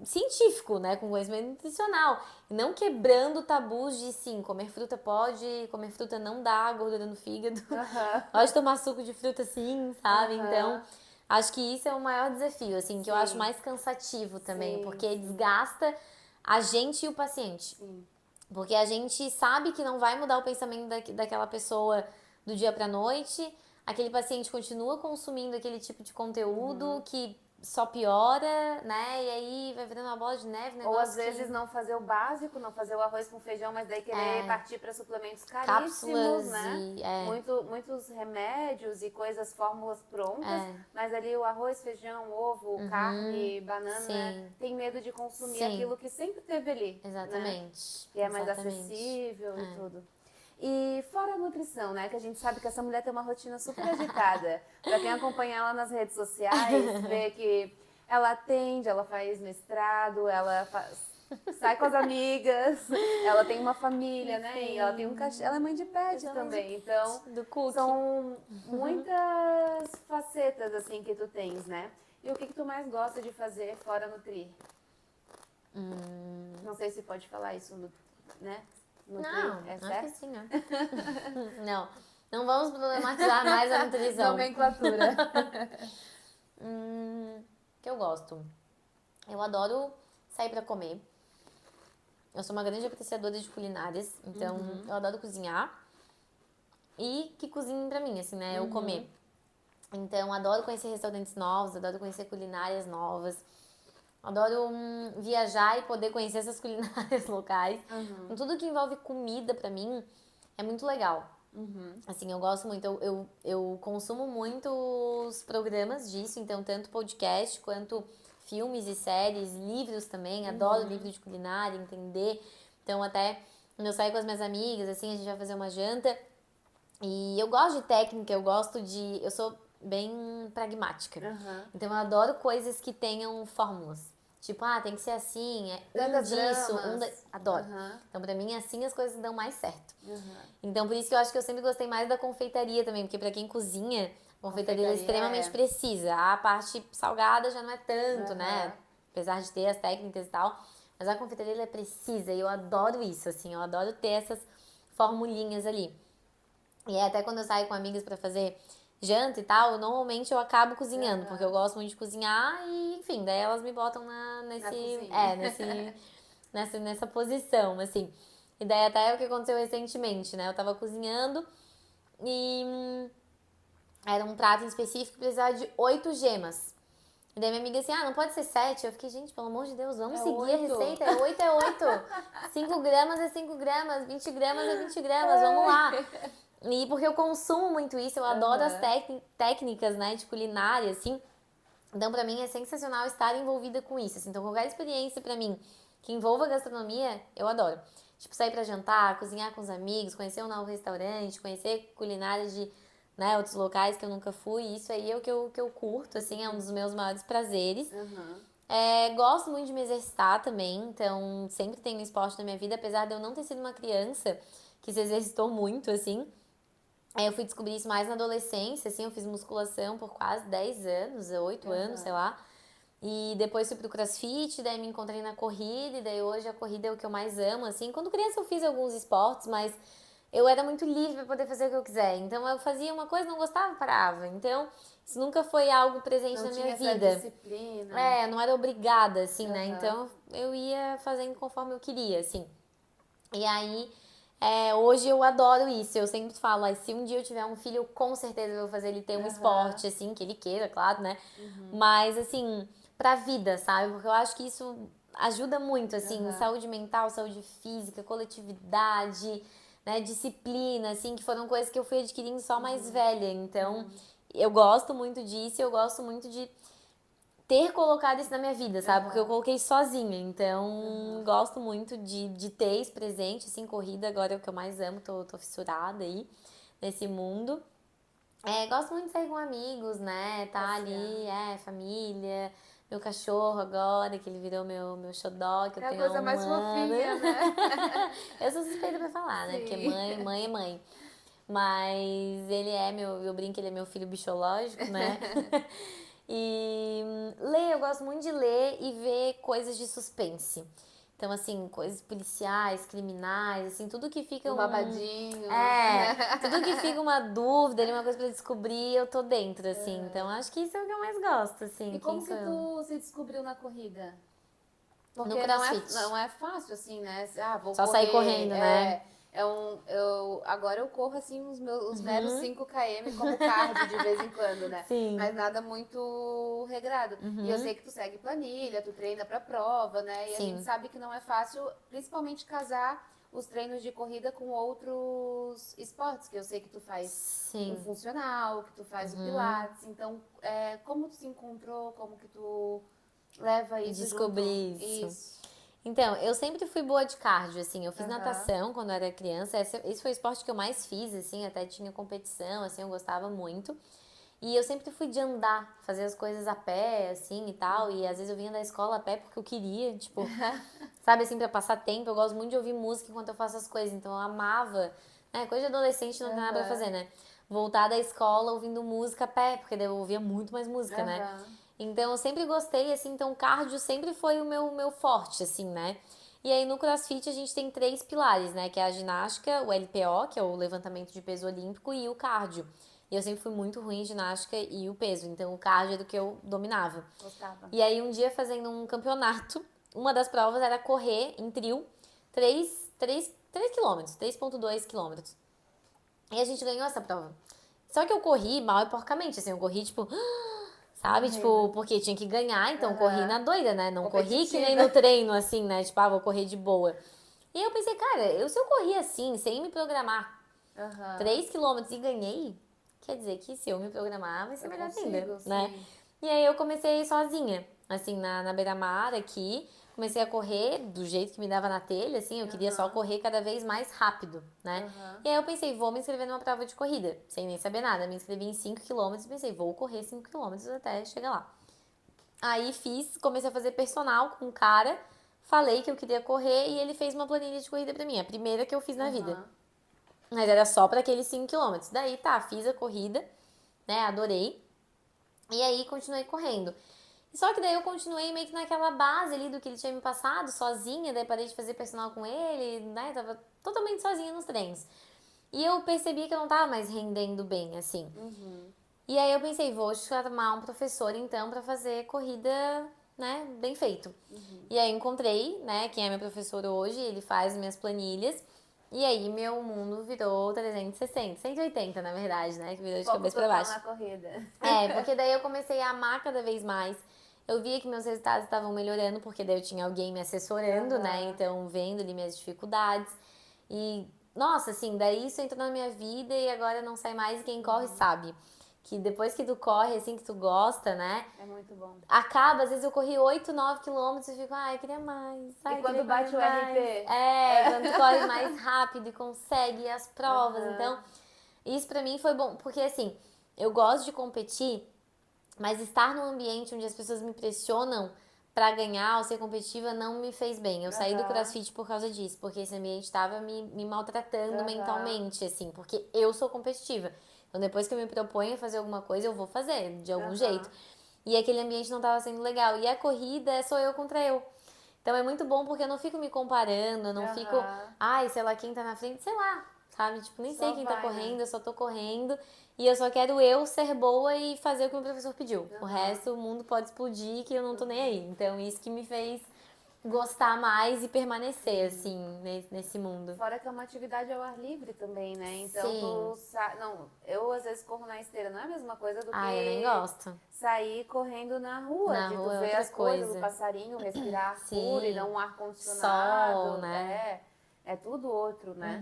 [SPEAKER 2] científico, né, com conhecimento nutricional, e não quebrando tabus de sim, comer fruta pode, comer fruta não dá gordura no fígado,
[SPEAKER 1] Aham.
[SPEAKER 2] pode tomar suco de fruta sim, sabe? Então,
[SPEAKER 1] Aham.
[SPEAKER 2] acho que isso é o maior desafio, assim, que eu acho
[SPEAKER 1] Sim.
[SPEAKER 2] mais cansativo também,
[SPEAKER 1] Sim,
[SPEAKER 2] porque
[SPEAKER 1] sim,
[SPEAKER 2] desgasta a gente e o paciente.
[SPEAKER 1] sim.
[SPEAKER 2] Porque a gente sabe que não vai mudar o pensamento daquela pessoa do dia pra noite, aquele paciente continua consumindo aquele tipo de conteúdo que só piora, né? E aí vai virando uma bola de neve,
[SPEAKER 1] Ou às
[SPEAKER 2] negócio
[SPEAKER 1] vezes
[SPEAKER 2] que
[SPEAKER 1] não fazer o básico, não fazer o arroz com feijão, mas daí querer
[SPEAKER 2] é
[SPEAKER 1] partir para suplementos caríssimos,
[SPEAKER 2] cápsulas
[SPEAKER 1] né?
[SPEAKER 2] e
[SPEAKER 1] Muitos remédios e coisas, fórmulas prontas,
[SPEAKER 2] é,
[SPEAKER 1] mas ali o arroz, feijão, ovo, carne, banana,
[SPEAKER 2] sim,
[SPEAKER 1] tem medo de consumir
[SPEAKER 2] sim,
[SPEAKER 1] aquilo que sempre teve ali, né?
[SPEAKER 2] exatamente,
[SPEAKER 1] E é mais
[SPEAKER 2] exatamente.
[SPEAKER 1] acessível e tudo. E fora a nutrição, né? Que a gente sabe que essa mulher tem uma rotina super agitada. Pra quem acompanha ela nas redes sociais, vê que Ela atende, ela faz mestrado, sai com as amigas, ela tem uma família, né? E ela tem um cachorro, ela é mãe de pet também. Então,
[SPEAKER 2] Do cookie.
[SPEAKER 1] são muitas facetas assim que tu tens, né? E o que tu mais gosta de fazer fora Nutri? Não sei se pode falar isso, né? Nutri,
[SPEAKER 2] Não,
[SPEAKER 1] é
[SPEAKER 2] acho
[SPEAKER 1] certo?
[SPEAKER 2] que sim, né? Não vamos problematizar mais a nutrição.
[SPEAKER 1] Nomenclatura.
[SPEAKER 2] Que eu gosto. Eu adoro sair pra comer. Eu sou uma grande apreciadora de culinárias, então eu adoro cozinhar. E que cozinhem pra mim, assim, né? Eu comer. Então, adoro conhecer restaurantes novos, adoro conhecer culinárias novas. Adoro viajar e poder conhecer essas culinárias locais. Então, tudo que envolve comida, pra mim, é muito legal. Assim, eu gosto muito. Eu consumo muitos programas disso. Então, tanto podcast, quanto filmes e séries, livros também. Adoro livro de culinária, entender. Então, até quando eu saio com as minhas amigas, assim, a gente vai fazer uma janta. E eu gosto de técnica, eu sou bem pragmática. Então eu adoro coisas que tenham fórmulas. Tipo, tem que ser assim,
[SPEAKER 1] Tantas
[SPEAKER 2] disso,
[SPEAKER 1] gramas.
[SPEAKER 2] adoro. Então pra mim assim as coisas dão mais certo. Então por isso que eu acho que eu sempre gostei mais da confeitaria também, porque pra quem cozinha, a confeitaria é extremamente precisa. A parte salgada já não é tanto, né? Apesar de ter as técnicas e tal, mas a confeitaria ela é precisa e eu adoro isso, assim, eu adoro ter essas formulinhas ali. E até quando eu saio com amigas pra fazer janta e tal, normalmente eu acabo cozinhando, porque eu gosto muito de cozinhar e, enfim, daí elas me botam nessa posição, assim. E daí até o que aconteceu recentemente, né? Eu tava cozinhando e era um prato em específico que precisava de 8 gemas. E daí minha amiga assim, não pode ser 7. Eu fiquei, gente, pelo amor de Deus, vamos seguir 8. A receita. 8 é 8. 5 gramas é 5 gramas, 20 gramas é 20 gramas, vamos lá. E porque eu consumo muito isso, eu adoro as técnicas, né, de culinária, assim. Então, pra mim, é sensacional estar envolvida com isso, assim. Então, qualquer experiência pra mim que envolva gastronomia, eu adoro. Tipo, sair pra jantar, cozinhar com os amigos, conhecer um novo restaurante, conhecer culinária de, né, outros locais que eu nunca fui. Isso aí é o que eu curto, assim, é um dos meus maiores prazeres. Gosto muito de me exercitar também, então sempre tenho esporte na minha vida, apesar de eu não ter sido uma criança que se exercitou muito, assim. Eu fui descobrir isso mais na adolescência, assim, eu fiz musculação por quase 10 anos, 8 anos, sei lá. E depois fui pro CrossFit, daí me encontrei na corrida, e daí hoje a corrida é o que eu mais amo, assim. Quando criança eu fiz alguns esportes, mas eu era muito livre pra poder fazer o que eu quiser. Então eu fazia uma coisa, não gostava, parava. Então isso nunca foi algo presente na minha vida.
[SPEAKER 1] Essa disciplina.
[SPEAKER 2] Eu não era obrigada, assim, né? Então eu ia fazendo conforme eu queria, assim. E aí... hoje eu adoro isso, eu sempre falo, se um dia eu tiver um filho, eu com certeza vou fazer ele ter um esporte, assim, que ele queira, claro, né? Mas, assim, pra vida, sabe? Porque eu acho que isso ajuda muito, assim, saúde mental, saúde física, coletividade, né? Disciplina, assim, que foram coisas que eu fui adquirindo só mais velha. Então, eu gosto muito disso, eu gosto muito de ter colocado isso na minha vida, sabe? Porque eu coloquei sozinha, então gosto muito de ter isso presente, assim, corrida agora é o que eu mais amo, tô fissurada aí nesse mundo. Gosto muito de sair com amigos, né? Tá ali, família, meu cachorro agora, que ele virou meu xodó, que eu tenho há
[SPEAKER 1] É a coisa mais
[SPEAKER 2] 1 ano.
[SPEAKER 1] fofinha, né?
[SPEAKER 2] Eu sou suspeita pra falar, né? Porque mãe é mãe. Mas ele é eu brinco, ele é meu filho bichológico, né? E ler, eu gosto muito de ler e ver coisas de suspense. Então, assim, coisas policiais, criminais, assim, tudo que fica
[SPEAKER 1] Um babadinho.
[SPEAKER 2] tudo que fica uma dúvida, uma coisa pra descobrir, eu tô dentro, assim. Então, acho que isso é o que eu mais gosto, assim.
[SPEAKER 1] E como que tu se descobriu na corrida? Porque
[SPEAKER 2] No CrossFit.
[SPEAKER 1] não é fácil, assim, né? Vou
[SPEAKER 2] Só
[SPEAKER 1] correr.
[SPEAKER 2] sair correndo, né?
[SPEAKER 1] Agora eu corro, assim, os meros 5 km como cardio de vez em quando, né?
[SPEAKER 2] Sim.
[SPEAKER 1] Mas nada muito regrado. E eu sei que tu segue planilha, tu treina pra prova, né? E a gente sabe que não é fácil, principalmente casar os treinos de corrida com outros esportes, que eu sei que tu faz um funcional, que tu faz o pilates. Então, como tu se encontrou, como que tu leva isso
[SPEAKER 2] Descobri
[SPEAKER 1] junto?
[SPEAKER 2] isso. Então, eu sempre fui boa de cardio, assim, eu fiz natação quando eu era criança, esse foi o esporte que eu mais fiz, assim, até tinha competição, assim, eu gostava muito. E eu sempre fui de andar, fazer as coisas a pé, assim, e tal. E às vezes eu vinha da escola a pé porque eu queria, tipo, sabe, assim, pra passar tempo. Eu gosto muito de ouvir música enquanto eu faço as coisas. Então eu amava, né? Coisa de adolescente, não tem nada pra fazer, né? Voltar da escola ouvindo música a pé, porque daí eu ouvia muito mais música, né? Então eu sempre gostei, assim, então o cardio sempre foi o meu forte, assim, né? E aí no CrossFit a gente tem 3 pilares, né? Que é a ginástica, o LPO, que é o levantamento de peso olímpico, e o cardio. E eu sempre fui muito ruim em ginástica e o peso, então o cardio é do que eu dominava.
[SPEAKER 1] Gostava.
[SPEAKER 2] E aí um dia fazendo um campeonato, uma das provas era correr em trio 3 quilômetros, 3,2 quilômetros. E a gente ganhou essa prova. Só que eu corri mal e porcamente, assim, eu corri tipo, sabe? Tipo, porque tinha que ganhar, então corri na doida, né? Não corri que nem no treino, assim, né? Tipo, vou correr de boa. E eu pensei, cara, se eu corri assim, sem me programar, 3 quilômetros e ganhei, quer dizer que se eu me programar, vai ser melhor ainda, né? E aí eu comecei sozinha, assim, na beira-mar aqui. Comecei a correr do jeito que me dava na telha, assim, eu queria só correr cada vez mais rápido, né? E aí eu pensei, vou me inscrever numa prova de corrida, sem nem saber nada. Me inscrevi em 5 quilômetros e pensei, vou correr 5 quilômetros até chegar lá. Aí comecei a fazer personal com um cara, falei que eu queria correr e ele fez uma planilha de corrida pra mim, a primeira que eu fiz na vida. Mas era só pra aqueles 5 quilômetros. Daí tá, fiz a corrida, né, adorei. E aí continuei correndo. Só que daí eu continuei meio que naquela base ali do que ele tinha me passado, sozinha, daí parei de fazer personal com ele, né? Tava totalmente sozinha nos treinos. E eu percebi que eu não tava mais rendendo bem, assim. E aí eu pensei, vou chamar um professor então pra fazer corrida, né, bem feito. E aí encontrei, né, quem é meu professor hoje, ele faz minhas planilhas. E aí meu mundo virou 360, 180 na verdade, né, que virou de cabeça pra baixo.
[SPEAKER 1] Na corrida.
[SPEAKER 2] Porque daí eu comecei a amar cada vez mais. Eu via que meus resultados estavam melhorando, porque daí eu tinha alguém me assessorando, né? Então, vendo ali minhas dificuldades. E, nossa, assim, daí isso entrou na minha vida e agora não sai mais. E quem corre sabe. Que depois que tu corre, assim, que tu gosta, né?
[SPEAKER 1] É muito bom.
[SPEAKER 2] Acaba, às vezes eu corri 8, 9 quilômetros e fico, ai, queria mais. Ai,
[SPEAKER 1] e quando bate o RP?
[SPEAKER 2] Quando tu corre mais rápido e consegue as provas. Então, isso pra mim foi bom. Porque, assim, eu gosto de competir, mas estar num ambiente onde as pessoas me pressionam pra ganhar ou ser competitiva não me fez bem. Eu saí do CrossFit por causa disso, porque esse ambiente tava me maltratando mentalmente, assim, porque eu sou competitiva. Então depois que eu me proponho a fazer alguma coisa, eu vou fazer, de algum jeito. E aquele ambiente não tava sendo legal. E a corrida sou eu contra eu. Então é muito bom porque eu não fico me comparando, eu não fico, ai, sei lá quem tá na frente, sei lá, sabe? Tipo, nem sei quem tá correndo, eu só tô correndo. E eu só quero eu ser boa e fazer o que o meu professor pediu. O resto, o mundo pode explodir que eu não tô nem aí. Então, isso que me fez gostar mais e permanecer, assim, nesse mundo.
[SPEAKER 1] Fora que é uma atividade ao ar livre também, né? Então, não, eu às vezes corro na esteira, não é a mesma coisa do que
[SPEAKER 2] eu nem gosto.
[SPEAKER 1] sair correndo na rua.
[SPEAKER 2] Na
[SPEAKER 1] de
[SPEAKER 2] rua
[SPEAKER 1] tu
[SPEAKER 2] é
[SPEAKER 1] ver
[SPEAKER 2] outra
[SPEAKER 1] as coisas,
[SPEAKER 2] coisa.
[SPEAKER 1] o passarinho, respirar ar puro e não um ar-condicionado.
[SPEAKER 2] Sol, né?
[SPEAKER 1] É tudo outro, né?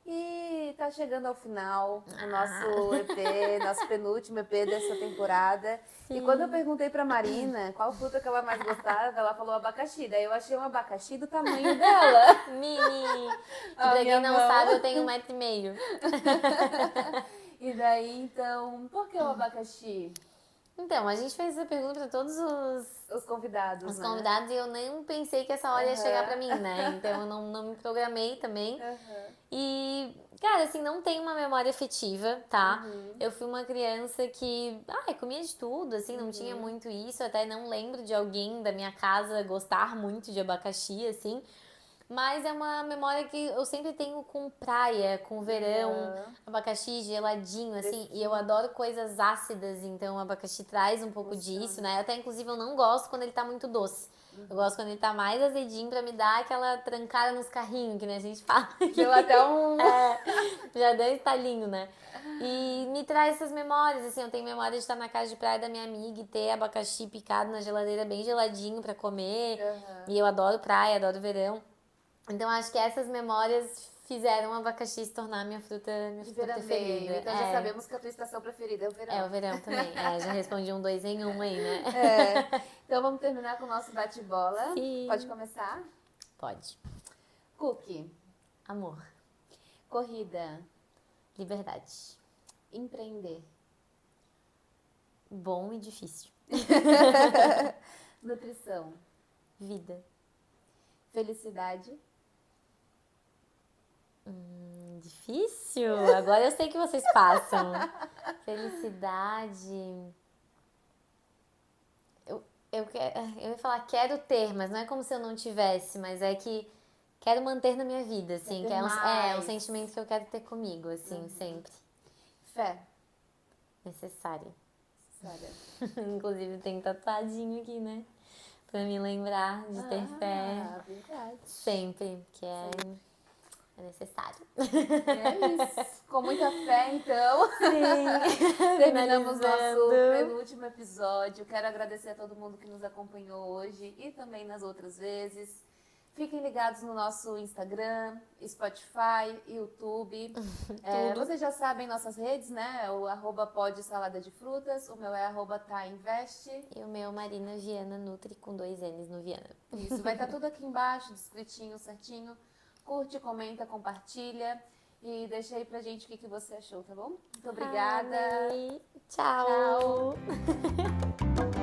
[SPEAKER 1] E tá chegando ao final o nosso EP, nosso penúltimo EP dessa temporada. E quando eu perguntei pra Marina qual fruta que ela mais gostava, ela falou abacaxi. Daí eu achei um abacaxi do tamanho dela.
[SPEAKER 2] Mini! E pra quem não sabe, eu tenho 1,5 m.
[SPEAKER 1] E daí, então, por que o abacaxi?
[SPEAKER 2] Então, a gente fez essa pergunta pra todos
[SPEAKER 1] os convidados,
[SPEAKER 2] os convidados, e eu nem pensei que essa hora ia chegar pra mim, né? Então eu não me programei também. E, cara, assim, não tenho uma memória afetiva, tá? Eu fui uma criança que, comia de tudo, assim, não tinha muito isso. Até não lembro de alguém da minha casa gostar muito de abacaxi, assim. Mas é uma memória que eu sempre tenho com praia, com verão, abacaxi geladinho, assim. E eu adoro coisas ácidas, então o abacaxi traz um pouco disso, né? Até, inclusive, eu não gosto quando ele tá muito doce. Eu gosto quando ele tá mais azedinho pra me dar aquela trancada nos carrinhos, que né, a gente fala.
[SPEAKER 1] Deu até um...
[SPEAKER 2] já deu um estalinho, né? E me traz essas memórias, assim, eu tenho memória de estar na casa de praia da minha amiga e ter abacaxi picado na geladeira bem geladinho pra comer. E eu adoro praia, adoro verão. Então, acho que essas memórias fizeram o abacaxi se tornar minha fruta preferida.
[SPEAKER 1] Então, já sabemos que a tua estação preferida é o verão.
[SPEAKER 2] É, o verão também. Já respondi um 2 em 1 aí, né?
[SPEAKER 1] Então, vamos terminar com o nosso bate-bola.
[SPEAKER 2] Sim.
[SPEAKER 1] Pode começar?
[SPEAKER 2] Pode.
[SPEAKER 1] Cookie.
[SPEAKER 2] Amor.
[SPEAKER 1] Corrida.
[SPEAKER 2] Liberdade.
[SPEAKER 1] Empreender.
[SPEAKER 2] bom e difícil.
[SPEAKER 1] Nutrição.
[SPEAKER 2] Vida.
[SPEAKER 1] Felicidade.
[SPEAKER 2] Difícil? Agora eu sei que vocês passam. Felicidade. Eu ia falar quero ter, mas não é como se eu não tivesse, mas é que quero manter na minha vida, assim.
[SPEAKER 1] Quer ter
[SPEAKER 2] Que é um
[SPEAKER 1] mais.
[SPEAKER 2] sentimento que eu quero ter comigo, assim, sempre.
[SPEAKER 1] Fé.
[SPEAKER 2] Necessário.
[SPEAKER 1] Sério.
[SPEAKER 2] Inclusive tem tatuadinho aqui, né? Pra me lembrar de ter fé
[SPEAKER 1] Verdade.
[SPEAKER 2] sempre, que é necessário.
[SPEAKER 1] É isso. Com muita fé, então.
[SPEAKER 2] Sim.
[SPEAKER 1] Terminamos nosso
[SPEAKER 2] Finalizando.
[SPEAKER 1] penúltimo episódio. Quero agradecer a todo mundo que nos acompanhou hoje e também nas outras vezes. Fiquem ligados no nosso Instagram, Spotify, YouTube. Vocês já sabem nossas redes, né? O @podsaladadefrutas, o meu é @tainvest.
[SPEAKER 2] E o meu, Marina Viana Nutri, com 2 N's no Viana.
[SPEAKER 1] Isso, vai estar tudo aqui embaixo, descritinho, certinho. Curte, comenta, compartilha e deixa aí pra gente o que você achou, tá bom? Muito obrigada.
[SPEAKER 2] Tchau.
[SPEAKER 1] Tchau.